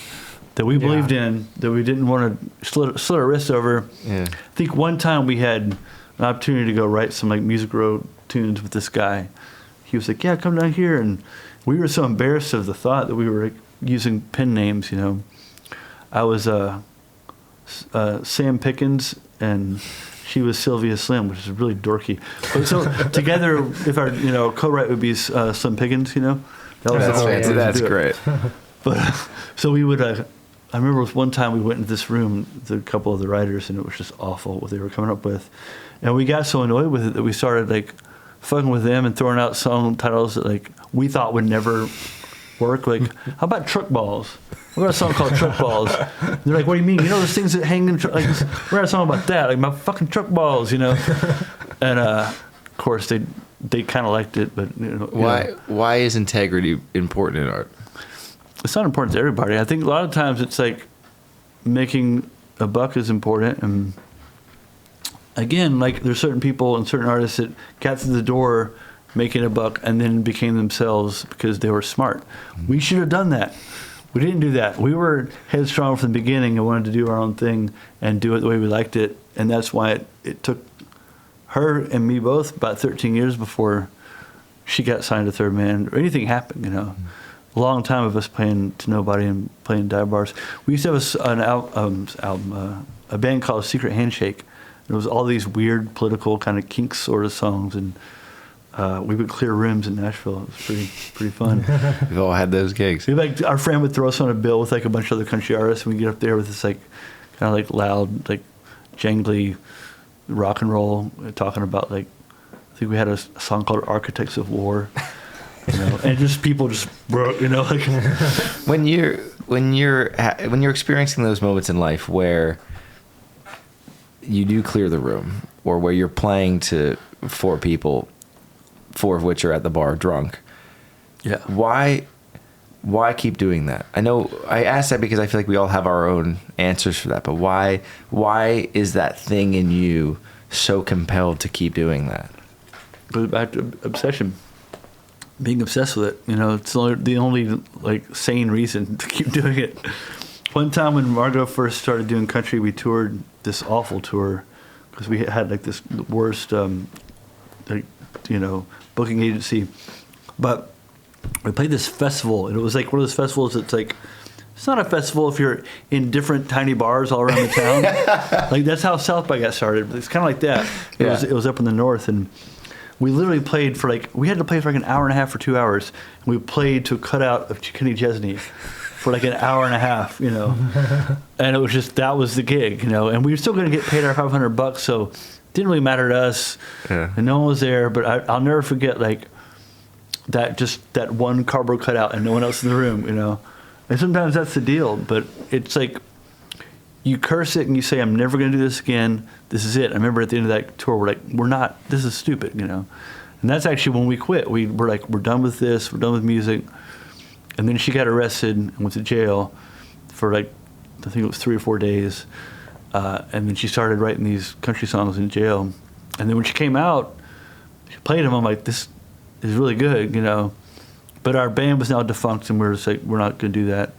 that we believed in, that we didn't want to slit our wrists over. Yeah. I think one time we had an opportunity to go write some like Music Row tunes with this guy. He was like, yeah, come down here. And we were so embarrassed of the thought that we were like, using pen names, you know. I was Sam Pickens, and she was Sylvia Slim, which is really dorky. But so together, if our, you know, co-write would be Slim Pickens, you know. That's great. But so we would. I remember one time we went into this room, with a couple of the writers, and it was just awful what they were coming up with, and we got so annoyed with it that we started like fucking with them and throwing out song titles that like we thought would never work. Like, how about Truck Balls? We got a song called Truck Balls. And they're like, what do you mean? You know those things that hang in like, we got a song about that, like my fucking truck balls, you know. And of course they kind of liked it, but you know, why is integrity important in art? It's not important to everybody. I think a lot of times it's like making a buck is important, and again, like there's certain people and certain artists that got through the door making a buck and then became themselves because they were smart. We should have done that. We didn't do that. We were headstrong from the beginning and wanted to do our own thing and do it the way we liked it. And that's why it took her and me both about 13 years before she got signed to Third Man or anything happened, you know. A long time of us playing to nobody and playing dive bars. We used to have a band called Secret Handshake, It was all these weird political kind of Kinks sort of songs, and we would clear rooms in Nashville. It was pretty fun. We've all had those gigs. Like our friend would throw us on a bill with like a bunch of other country artists, and we get up there with this like kind of like loud, like jangly rock and roll, talking about like, I think we had a song called "Architects of War," you know, and just people just broke, you know, like when you're experiencing those moments in life where you do clear the room, or where you're playing to 4 people, 4 of which are at the bar drunk. Yeah. Why keep doing that? I know I ask that because I feel like we all have our own answers for that, but why is that thing in you so compelled to keep doing that? Goes back to obsession. Being obsessed with it, you know, it's the only like sane reason to keep doing it. One time when Margo first started doing country, we toured this awful tour because we had like this worst, like, you know, booking agency. But we played this festival, and it was like one of those festivals that's like, it's not a festival if you're in different tiny bars all around the town. Like that's how South by got started. But it's kind of like that. It was up in the north, and we literally played for like, we had to play for like an hour and a half or 2 hours. And we played to a cutout of Kenny Chesney for like an hour and a half, you know. And it was just, that was the gig, you know. And we were still going to get paid our $500, so it didn't really matter to us. Yeah. And no one was there, but I'll never forget like that one cardboard cutout and no one else in the room, you know. And sometimes that's the deal, but it's like you curse it and you say, I'm never going to do this again. This is it. I remember at the end of that tour, we're like, this is stupid, you know. And that's actually when we quit. We're like, we're done with this. We're done with music. And then she got arrested and went to jail for like, I think it was 3 or 4 days. And then she started writing these country songs in jail. And then when she came out, she played them. I'm like, this is really good, you know. But our band was now defunct, and we were just like, we're not going to do that.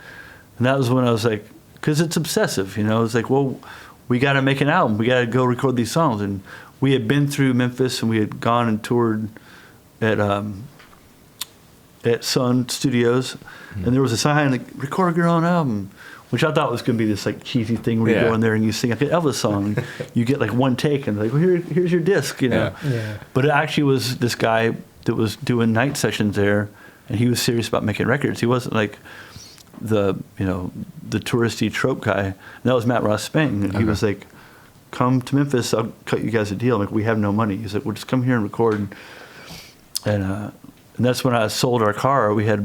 And that was when I was like, because it's obsessive, you know. It's like, well, we got to make an album. We got to go record these songs. And we had been through Memphis, and we had gone and toured at Sun Studios, and there was a sign like, record your own album, which I thought was going to be this like cheesy thing where you go in there and you sing like an Elvis song, you get like one take, and like, well, here's your disc, you know. Yeah. But it actually was this guy that was doing night sessions there, and he was serious about making records. He wasn't like the touristy trope guy. And that was Matt Ross Spang, and he was like, come to Memphis, I'll cut you guys a deal. I'm like, we have no money. He's like, well, just come here and record. And that's when I sold our car. We had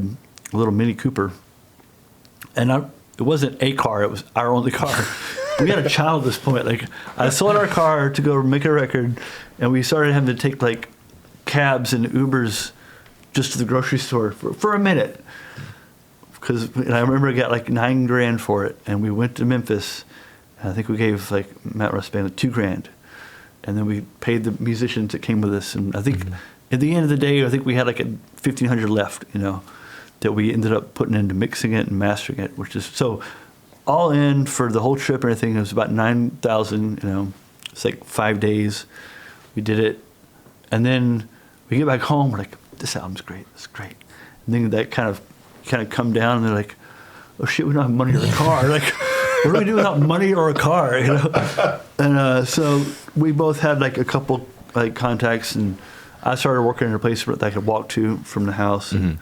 a little Mini Cooper, and it wasn't a car, it was our only car. We had a child at this point. Like, I sold our car to go make a record, and we started having to take like cabs and Ubers just to the grocery store for a minute. And I remember I got like $9,000 for it, and we went to Memphis. And I think we gave like Matt Ross Band $2,000, and then we paid the musicians that came with us. And I think at the end of the day, I think we had like $1,500 left, you know, that we ended up putting into mixing it and mastering it, which is so all in for the whole trip and everything. It was about $9,000, you know. It's like 5 days. We did it, and then we get back home. We're like, this album's great. It's great. And then that kind of come down, and they're like, oh shit, we don't have money or a car. Like, what do we do without money or a car, you know? And so we both had like a couple like contacts, and I started working in a place that I could walk to from the house. And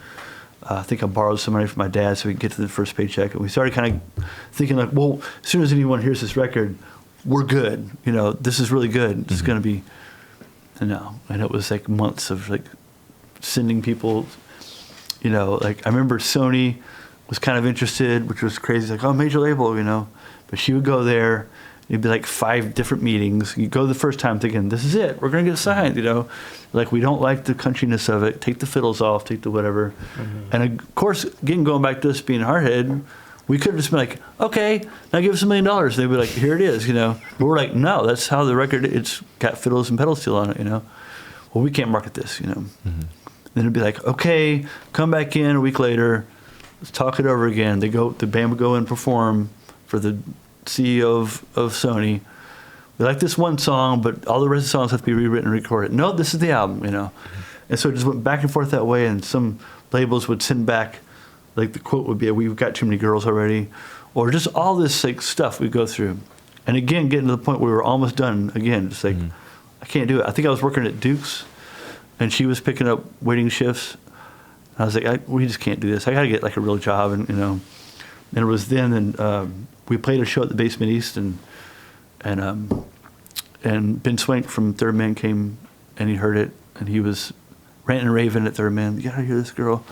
I think I borrowed some money from my dad so we could get to the first paycheck. And we started kind of thinking like, well, as soon as anyone hears this record, we're good. You know, this is really good. It's going to be, and it was like months of like sending people, you know, like I remember Sony was kind of interested, which was crazy. Like, oh, major label, you know. But she would go there. It'd be like 5 different meetings. You go the first time thinking, this is it. We're going to get signed, you know. Like, we don't like the countryness of it. Take the fiddles off. Take the whatever. And, of course, again, going back to us being hardhead, we could have just been like, okay, now give us $1 million. They'd be like, here it is, you know. But we're like, no, that's how the record, it's got fiddles and pedal steel on it, you know. Well, we can't market this, you know. Then it'd be like, okay, come back in a week later. Let's talk it over again. The band would go and perform for the CEO of Sony. We like this one song, but all the rest of the songs have to be rewritten and recorded. No, this is the album, you know. And so it just went back and forth that way, and some labels would send back, like the quote would be, we've got too many girls already, or just all this like stuff we go through. And again, getting to the point where we were almost done again. It's like, I can't do it. I think I was working at Duke's, and she was picking up waiting shifts. I was like, we just can't do this. I got to get like a real job, and and it was then. And we played a show at the Basement East, and Ben Swank from Third Man came, and he heard it, and he was ranting and raving at Third Man. You gotta hear this girl,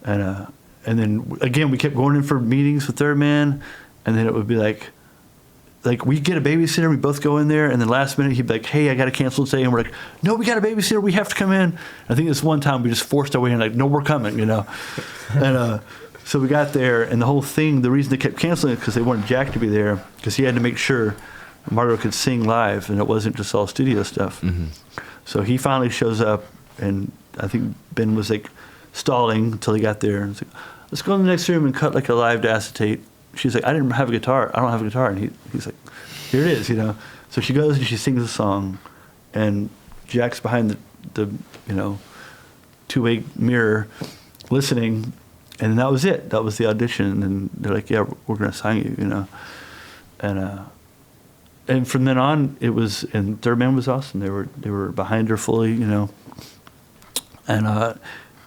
and then again we kept going in for meetings with Third Man, and then it would be like we get a babysitter, we both go in there, and then last minute he'd be like, hey, I got to cancel today, and we're like, no, we got a babysitter, we have to come in. I think this one time we just forced our way in, like, no, we're coming, and so we got there, and the whole thing, the reason they kept canceling it because they wanted Jack to be there, because he had to make sure Margo could sing live, and it wasn't just all studio stuff. So he finally shows up, and I think Ben was like stalling until he got there, and was like, let's go in the next room and cut like a live acetate. She's like, I didn't have a guitar. I don't have a guitar. And he's like, here it is, So she goes and she sings a song, and Jack's behind the two-way mirror listening, and that was it. That was the audition. And they're like, yeah, we're going to sign you, And from then on, it was, and Third Man was awesome. They were behind her fully, And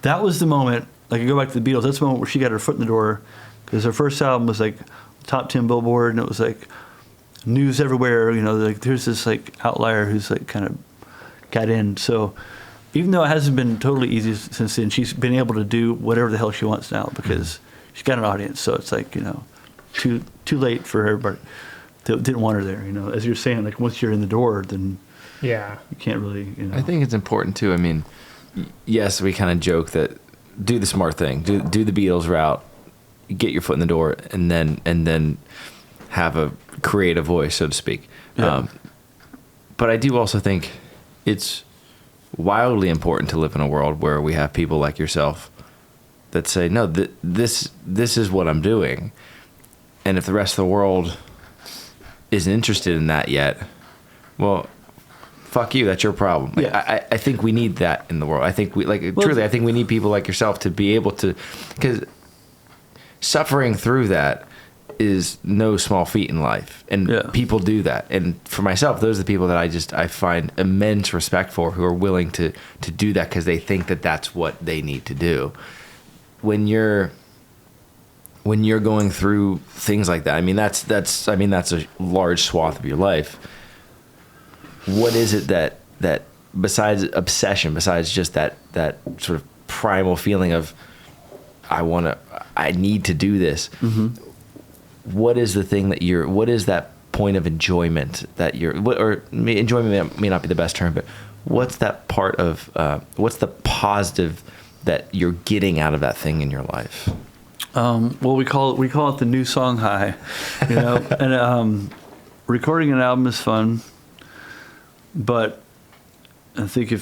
that was the moment, like I go back to the Beatles, that's the moment where she got her foot in the door. Because her first album was like top 10 Billboard, and it was like news everywhere. Like there's this like outlier who's like kind of got in. So even though it hasn't been totally easy since then, she's been able to do whatever the hell she wants now because she's got an audience. So it's like too late for everybody that didn't want her there. As you're saying, like once you're in the door, then you can't really. I think it's important too. I mean, yes, we kind of joke that do the smart thing, do the Beatles route. Get your foot in the door, and then have a creative voice, so to speak. Yeah. But I do also think it's wildly important to live in a world where we have people like yourself that say, no, this is what I'm doing. And if the rest of the world isn't interested in that yet, well, fuck you, that's your problem. Yeah. I think we need that in the world. I think truly, I think we need people like yourself to be able to, because suffering through that is no small feat in life, and people do that. And for myself, those are the people that I find immense respect for, who are willing to do that because they think that that's what they need to do. When you're going through things like that, I mean that's a large swath of your life. What is it that besides obsession, besides just that sort of primal feeling of I need to do this. What is the thing that what is that point of enjoyment that enjoyment may not be the best term, but what's that part of, what's the positive that you're getting out of that thing in your life? Well, we call it the new song high, and recording an album is fun, but I think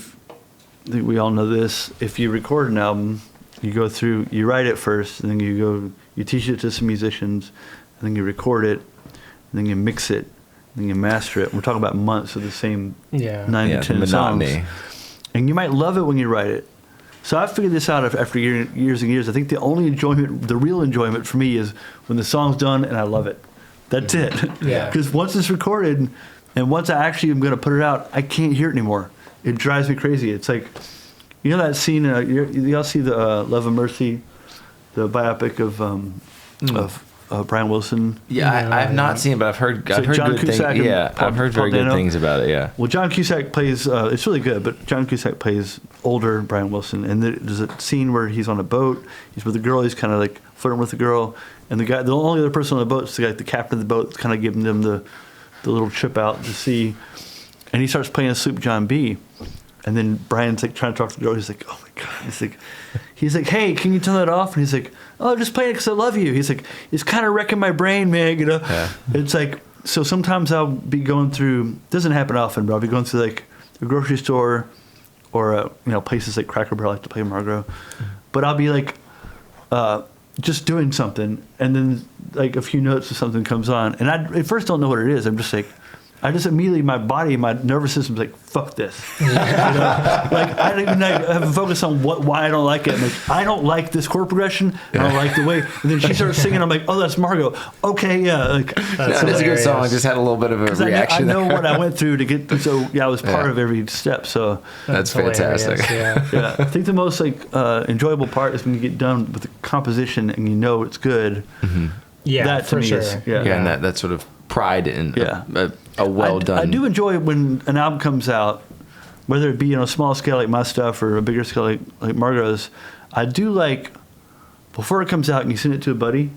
we all know this, if you record an album, you write it first, and then you teach it to some musicians, and then you record it, and then you mix it, and then you master it. We're talking about months of the same 9 to 10 songs. And you might love it when you write it. So I figured this out after years and years. I think the real enjoyment for me is when the song's done and I love it. That's it. Yeah. Because once it's recorded, and once I actually am going to put it out, I can't hear it anymore. It drives me crazy. It's like, that scene, y'all see the Love and Mercy, the biopic of Brian Wilson? Yeah, I have not seen it, but I've heard good things. Yeah, I've heard very good things about it, yeah. Well, John Cusack plays, it's really good, but John Cusack plays older Brian Wilson, and there's a scene where he's on a boat, he's with a girl, he's kind of like flirting with the girl, and the only other person on the boat is the captain of the boat, kind of giving them the little trip out to sea, and he starts playing Sloop John B., and then Brian's like trying to talk to the girl. He's like, oh my God. He's like, hey, can you turn that off? And he's like, oh, I'm just playing it because I love you. He's like, it's kind of wrecking my brain, man. Yeah. It's like, so sometimes I'll be going through, doesn't happen often, but I'll be going through like a grocery store or, places like Cracker Barrel. I like to play Margo. But I'll be like, just doing something. And then like a few notes or something comes on. And I at first don't know what it is. I'm just like, I just immediately, my nervous system's like, fuck this. You know? Like, I don't even have to focus on why I don't like it. I'm like, I don't like this chord progression. I don't like the way. And then she starts singing. I'm like, oh, that's Margo. Okay, yeah. Like, that's a good song. I just had a little bit of a reaction. I know what I went through to get. So yeah, I was part of every step. So that's fantastic. Yeah. I think the most enjoyable part is when you get done with the composition and you know it's good. Mm-hmm. Yeah, that to for me sure. is and that sort of pride in a well done. I do enjoy when an album comes out, whether it be on a small scale like my stuff or a bigger scale like Margo's. I do like before it comes out and you send it to a buddy,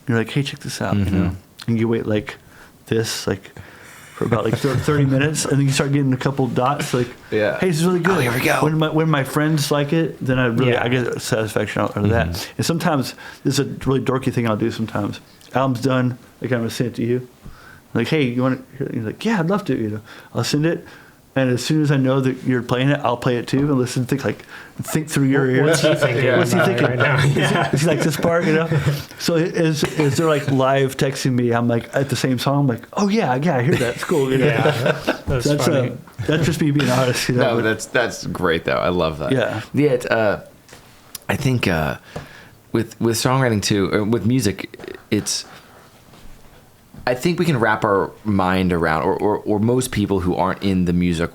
you're like, hey, check this out, you know, and you wait like this, like for about like 30 minutes, and then you start getting a couple dots, like, hey, this is really good. Oh, here we go. When my friends like it, then I get satisfaction out of that. And sometimes this is a really dorky thing I'll do. Sometimes album's done, like I'm gonna send it to you. Like, hey, you want it? You're like, yeah, I'd love to. You know, I'll send it, and as soon as I know that you're playing it, I'll play it too and listen. Think through your ears. What's he thinking? What's he thinking right now? Is he like this part? You know. So is there like live texting me? I'm like at the same song. I'm like, oh yeah, I hear that. It's cool. You know? That's funny. That's just me being honest. You know? No, that's great though. I love that. Yeah. I think with songwriting too, with music, it's. I think we can wrap our mind around, or most people who aren't in the music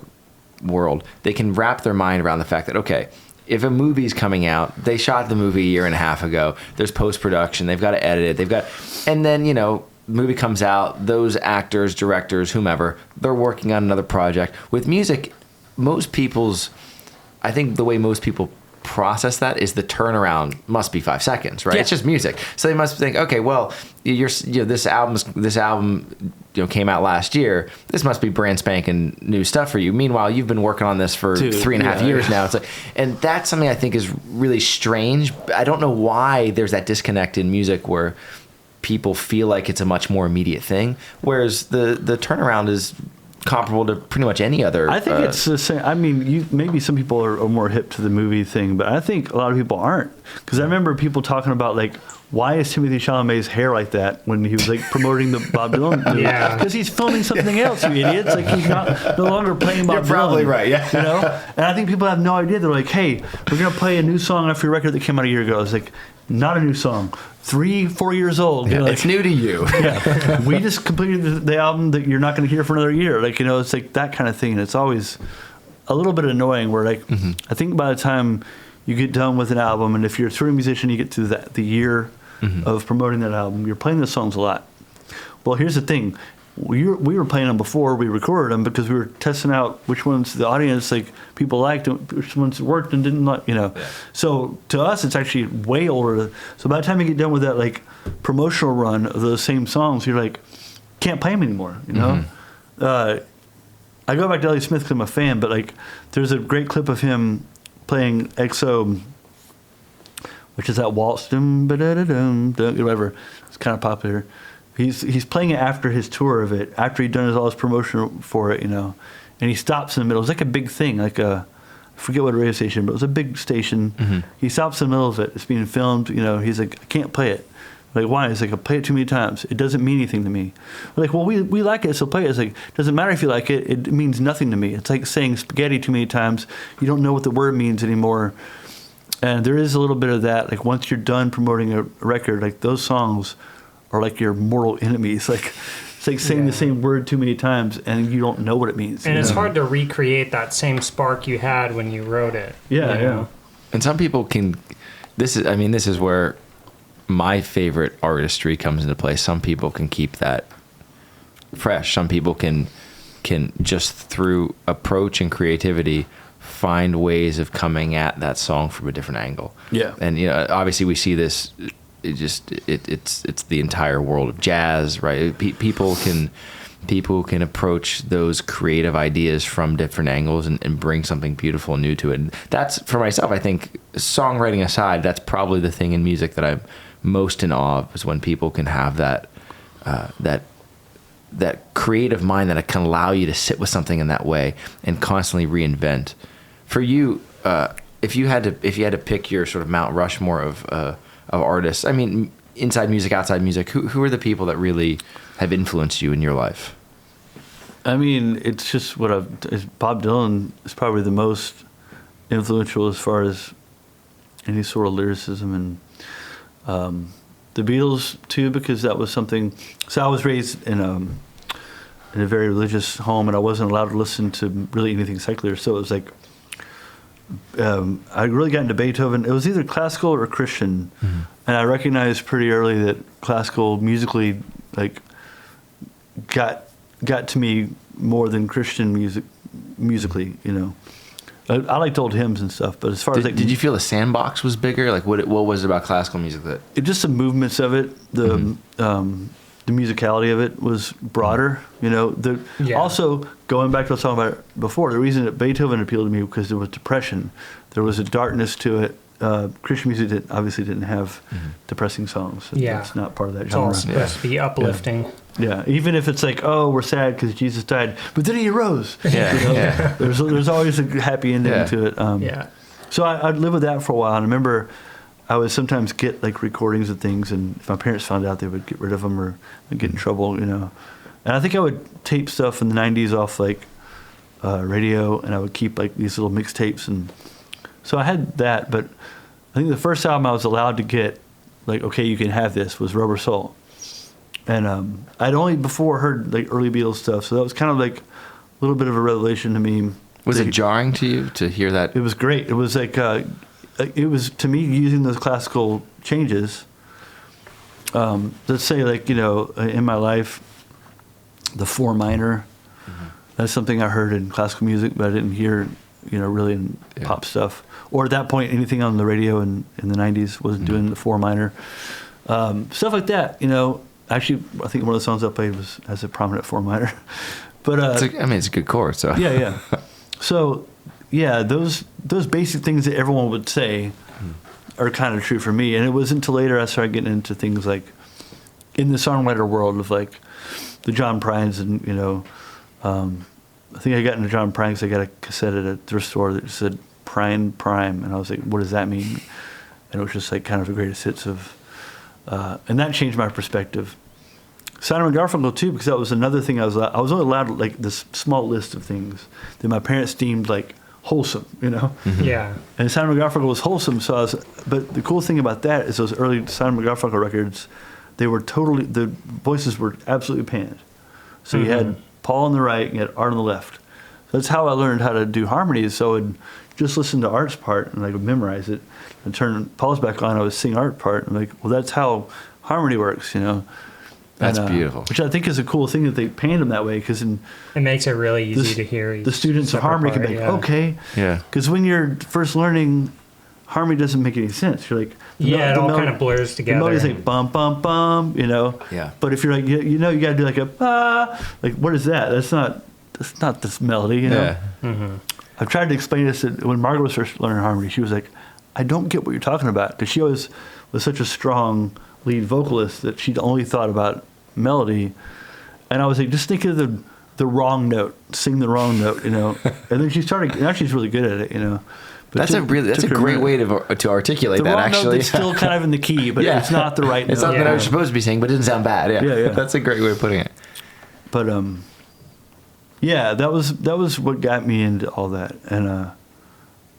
world, they can wrap their mind around the fact that, okay, if a movie's coming out, they shot the movie a year and a half ago, there's post-production, they've got to edit it, and then, you know, movie comes out, those actors, directors, whomever, they're working on another project. With music, I think the way most people process that is the turnaround must be 5 seconds, right? It's just music, so they must think, okay, well, this album came out last year. This must be brand spanking new stuff for you. Meanwhile, you've been working on this for 3.5 years now. It's like, and that's something I think is really strange. I don't know why there's that disconnect in music where people feel like it's a much more immediate thing, whereas the turnaround is comparable to pretty much any other. I think it's the same. I mean, maybe some people are more hip to the movie thing, but I think a lot of people aren't. Because I remember people talking about, like, why is Timothée Chalamet's hair like that when he was like promoting the Bob Dylan movie? Yeah, because he's filming something else, you idiots. Like, he's no longer playing Bob Dylan. You're probably right, yeah. You know, and I think people have no idea. They're like, hey, we're gonna play a new song off your record that came out a year ago. It's like, not a new song. 3-4 years old. Yeah, like, it's new to you. Yeah, we just completed the album that you're not going to hear for another year. Like, you know, it's like that kind of thing. And it's always a little bit annoying. Where like, I think by the time you get done with an album, and if you're a touring musician, you get to the year of promoting that album, you're playing the songs a lot. Well, here's the thing. We were playing them before we recorded them because we were testing out which ones the audience, like, people liked, which ones worked and didn't like, you know. Yeah. So to us, it's actually way older. So by the time you get done with that, like, promotional run of those same songs, you're like, can't play them anymore, you know. I go back to Elliott Smith because I'm a fan, but like, there's a great clip of him playing EXO, which is that waltz, whatever. It's kind of popular. He's playing it after his tour of it, after he'd done all his promotion for it, you know. And he stops in the middle. It's like a big thing, like I forget what radio station, but it was a big station. He stops in the middle of it. It's being filmed, you know. He's like, I can't play it. Like, why? He's like, I play it too many times. It doesn't mean anything to me. We're like, well, we like it, so play it. It's like, doesn't matter if you like it. It means nothing to me. It's like saying spaghetti too many times. You don't know what the word means anymore. And there is a little bit of that. Like, once you're done promoting a record, like, those songs are like your mortal enemies. Like, it's like saying the same word too many times and you don't know what it means. And it's hard to recreate that same spark you had when you wrote it. Yeah. And some people can. This is where my favorite artistry comes into play. Some people can keep that fresh. Some people can just through approach and creativity find ways of coming at that song from a different angle. Yeah. And, you know, obviously we see this. It's the entire world of jazz, right? People can approach those creative ideas from different angles and bring something beautiful and new to it. And that's, for myself, I think, songwriting aside, that's probably the thing in music that I'm most in awe of, is when people can have that creative mind that can allow you to sit with something in that way and constantly reinvent. For you, if you had to pick your sort of Mount Rushmore of artists, I mean, inside music, outside music, who are the people that really have influenced you in your life? I mean, it's just Bob Dylan is probably the most influential as far as any sort of lyricism, and the Beatles too, because that was something. So I was raised in a very religious home, and I wasn't allowed to listen to really anything secular. So it was like I really got into Beethoven. It was either classical or Christian, and I recognized pretty early that classical musically like got to me more than Christian music musically. You know, I liked old hymns and stuff, but as far as like, did you feel the sandbox was bigger? Like what was it about classical music that? Just the movements of it, the musicality of it was broader. You know, also going back to what I was talking about before, the reason that Beethoven appealed to me because there was depression, there was a darkness to it. Christian music obviously didn't have depressing songs. So it's not part of that genre. It's all supposed to be uplifting. Yeah, even if it's like, oh, we're sad because Jesus died, but then he arose. Yeah, you know? There's always a happy ending to it. So I'd live with that for a while, and I remember I would sometimes get like recordings of things, and if my parents found out, they would get rid of them or I'd get in trouble, you know. And I think I would tape stuff in the 90s off like radio, and I would keep like these little mixtapes, and so I had that. But I think the first album I was allowed to get, like, okay, you can have this, was Rubber Soul. And I'd only before heard like early Beatles stuff, so that was kind of like a little bit of a revelation to me. Was it jarring to you to hear that? It was great. It was like it was to me using those classical changes. Let's say like, you know, in my life, the 4 minor. That's something I heard in classical music, but I didn't hear, you know, really in pop stuff. Or at that point, anything on the radio in the 90s wasn't doing the 4 minor. Stuff like that, you know. Actually, I think one of the songs I played has a prominent 4 minor. But it's a good chord. So yeah. So yeah, those basic things that everyone would say are kind of true for me. And it wasn't until later I started getting into things like in the songwriter world of like the John Prines, and you know, I think I got into John Prine because I got a cassette at a thrift store that said Prime, and I was like, what does that mean? And it was just like kind of the greatest hits of. And that changed my perspective. Simon & Garfunkel too, because that was another thing I was only allowed like this small list of things that my parents deemed like wholesome, you know. Yeah. And Simon & Garfunkel was wholesome, but the cool thing about that is those early Simon & Garfunkel records, they were the voices were absolutely panned. So you had Paul on the right, and you had Art on the left. So that's how I learned how to do harmonies. So I'd just listen to Art's part and I would memorize it, and turn Paul's back on, I would sing Art part, and I'm like, well, that's how harmony works, you know. That's beautiful. Which I think is a cool thing that they panned them that way, because it makes it really easy to hear. The students of harmony can be like, okay. Yeah. Because when you're first learning, harmony doesn't make any sense. You're like, it all kind of blurs together. The melody's like bum, bum, bum, you know. Yeah. But if you're like, you know, you got to do like a like, what is that? That's not this melody, you know. Yeah. I've tried to explain this when Margo was first learning harmony. She was like, I don't get what you're talking about, because she always was such a strong lead vocalist that she only thought about melody. And I was like, just think of the wrong note, sing the wrong note, you know. And then she started. Now she's really good at it, you know. But that's a great way to articulate that. Actually, note that's still kind of in the key, but it's not the right note. It's not the note you're supposed to be singing, but it doesn't sound bad. Yeah. That's a great way of putting it. But yeah, that was what got me into all that. And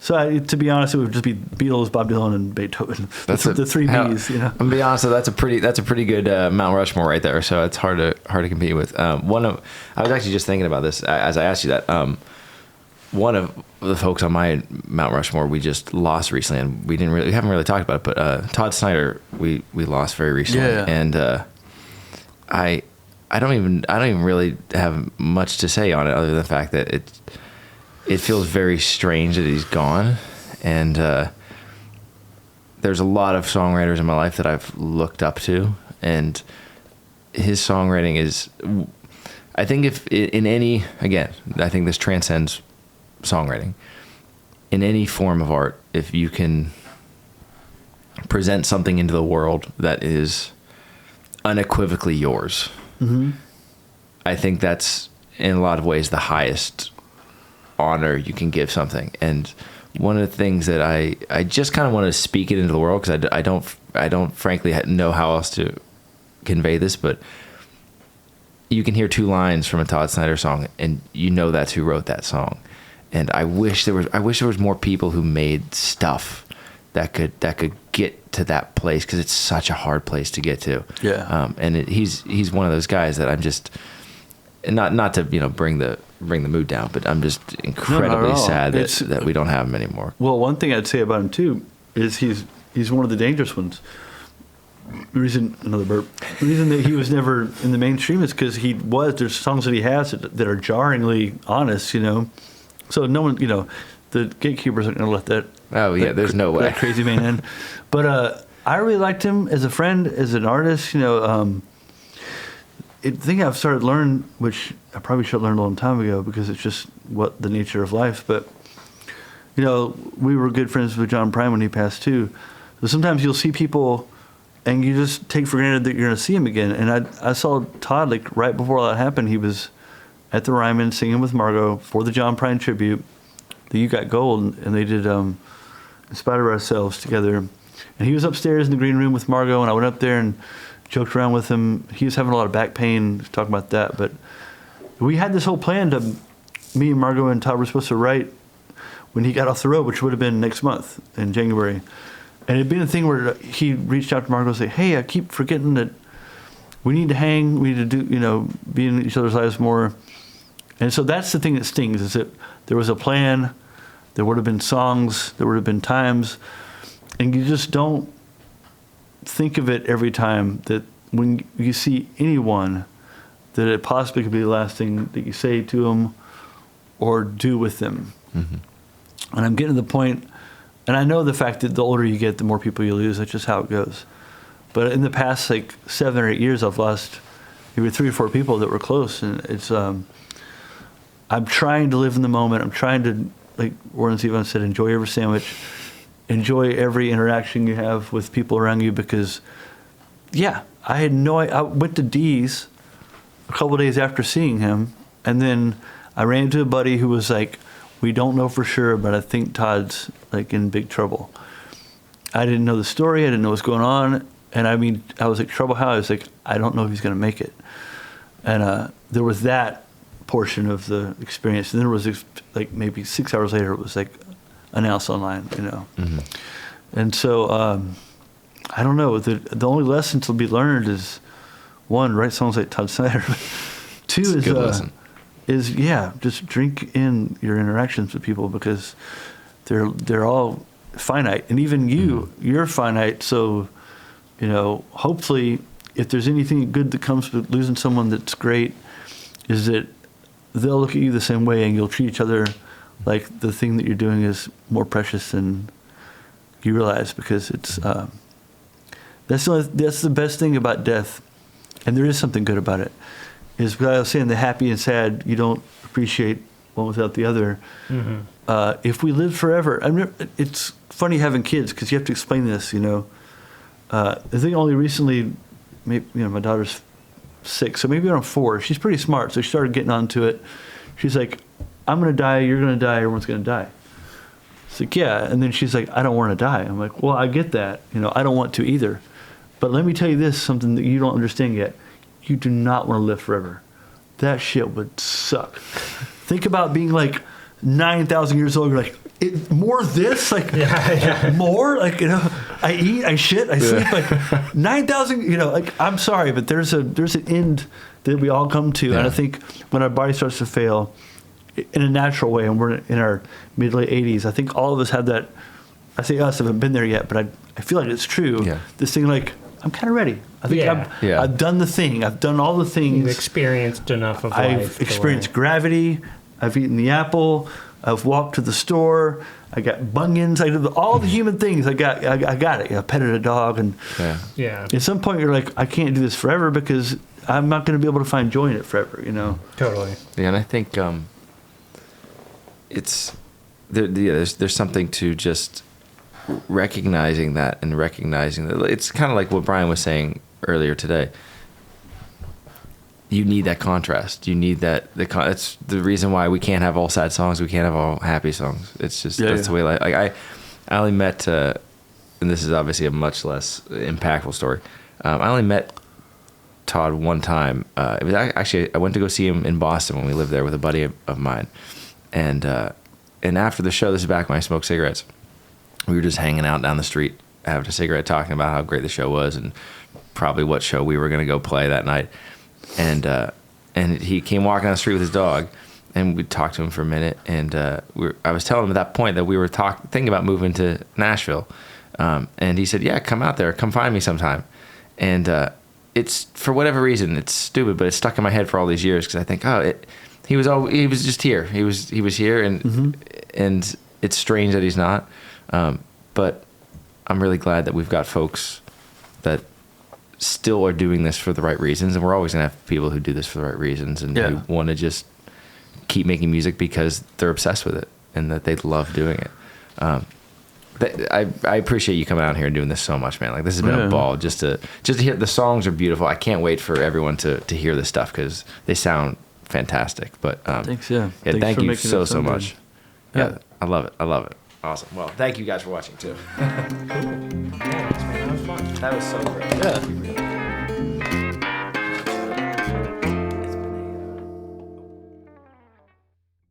so to be honest, it would just be Beatles, Bob Dylan, and Beethoven. That's the three Bs. You know, I'm gonna be honest. That's a pretty good Mount Rushmore right there. So it's hard to compete with. I was actually just thinking about this as I asked you that. One of the folks on my Mount Rushmore we just lost recently, and we haven't really talked about it. But Todd Snyder we lost very recently, and I don't even really have much to say on it other than the fact that it feels very strange that he's gone. And there's a lot of songwriters in my life that I've looked up to, and his songwriting is, I think if in any, again, I think this transcends songwriting. In any form of art, if you can present something into the world that is unequivocally yours, I think that's in a lot of ways the highest honor you can give something. And one of the things that I just kind of want to speak it into the world, because I don't frankly know how else to convey this, but you can hear 2 lines from a Todd Snyder song, and you know that's who wrote that song. And I wish there was more people who made stuff that could get to that place, because it's such a hard place to get to. Yeah. And he's one of those guys that I'm just not to bring the mood down, but I'm just incredibly sad that we don't have him anymore. Well, one thing I'd say about him too is he's one of the dangerous ones. The reason that he was never in the mainstream is because there's songs that he has that are jarringly honest, So no one, the gatekeepers aren't going to let that. Oh yeah, there's no way that crazy man in. But I really liked him as a friend, as an artist. The thing I've started to learn, which I probably should have learned a long time ago, because it's just what the nature of life. But we were good friends with John Prine when he passed too. So sometimes you'll see people, and you just take for granted that you're going to see him again. And I saw Todd right before that happened. He was at the Ryman singing with Margo for the John Prine tribute, the You Got Gold, and they did In Spite of Ourselves together. And he was upstairs in the green room with Margo, and I went up there and joked around with him. He was having a lot of back pain, talking about that. But we had this whole plan me and Margo and Todd were supposed to write when he got off the road, which would have been next month in January. And it'd been a thing where he reached out to Margo and said, hey, I keep forgetting that we need to hang, we need to do, be in each other's lives more. And so that's the thing that stings, is that there was a plan, there would have been songs, there would have been times, and you just don't think of it every time that when you see anyone, that it possibly could be the last thing that you say to them or do with them. Mm-hmm. And I'm getting to the point, and I know the fact that the older you get, the more people you lose. That's just how it goes. But in the past, 7 or 8 years, I've lost maybe 3 or 4 people that were close, and it's. I'm trying to live in the moment. I'm trying to, like Warren Zevon said, enjoy every sandwich, enjoy every interaction you have with people around you, because, I went to Dee's a couple of days after seeing him, and then I ran into a buddy who was like, we don't know for sure, but I think Todd's in big trouble. I didn't know the story. I didn't know what's going on. And I was like, trouble how? I was like, I don't know if he's going to make it. And there was that portion of the experience. And then there was maybe 6 hours later, it was announced online, Mm-hmm. And so I don't know. The only lesson to be learned is, 1, write songs like Todd Snyder. 2 is good lesson. Just drink in your interactions with people, because they're all finite, and even you're finite. So, hopefully, if there's anything good that comes with losing someone that's great, is that they'll look at you the same way, and you'll treat each other like the thing that you're doing is more precious than you realize, because it's that's the best thing about death, and there is something good about it. Is what I was saying, the happy and sad, you don't appreciate one without the other. Mm-hmm. If we lived forever, it's funny having kids, because you have to explain this, I think only recently, maybe, my daughter's 6, so maybe around 4. She's pretty smart, so she started getting onto it. She's like, I'm going to die, you're going to die, everyone's going to die. It's like, yeah. And then she's like, I don't want to die. I'm like, well, I get that. I don't want to either. But let me tell you this, something that you don't understand yet. You do not want to live forever. That shit would suck. Think about being 9,000 years old. You're like, more of this? More? I eat, I shit, I sleep. 9,000, I'm sorry, but there's an end that we all come to. Yeah. And I think when our body starts to fail in a natural way, and we're in our mid, late 80s, I think all of us have that. I say us, haven't been there yet, but I feel like it's true. Yeah. This thing I'm kind of ready. I think I've done the thing. I've done all the things. You've experienced enough of life. I've experienced gravity. I've eaten the apple. I've walked to the store. I got bunions. I did all the human things. I got it. I petted a dog, and at some point you're like, I can't do this forever, because I'm not going to be able to find joy in it forever. Totally. Yeah, and I think it's there's something to just recognizing that, and recognizing that it's kind of like what Brian was saying earlier today. You need that contrast. You need that. That's the reason why we can't have all sad songs. We can't have all happy songs. It's just that's the way. I only met, and this is obviously a much less impactful story. I only met Todd one time. It was actually, I went to go see him in Boston when we lived there with a buddy of mine. And after the show, this is back when I smoked cigarettes, we were just hanging out down the street, having a cigarette, talking about how great the show was and probably what show we were going to go play that night. And he came walking down the street with his dog, and we talked to him for a minute. And I was telling him at that point that we were thinking about moving to Nashville. And he said, yeah, come out there. Come find me sometime. And it's, for whatever reason, it's stupid, but it's stuck in my head for all these years because I think, he was just here. He was here, and it's strange that he's not. But I'm really glad that we've got folks that still are doing this for the right reasons, and we're always gonna have people who do this for the right reasons and who want to just keep making music because they're obsessed with it and that they love doing it. I appreciate you coming out here and doing this so much, man. Like, this has been a ball just to hear. The songs are beautiful. I can't wait for everyone to hear this stuff because they sound fantastic. But thanks. Thanks thank you so much. Yeah, I love it. Awesome. Well, thank you guys for watching too. Cool. Yeah, that was fun. That was so great. Yeah.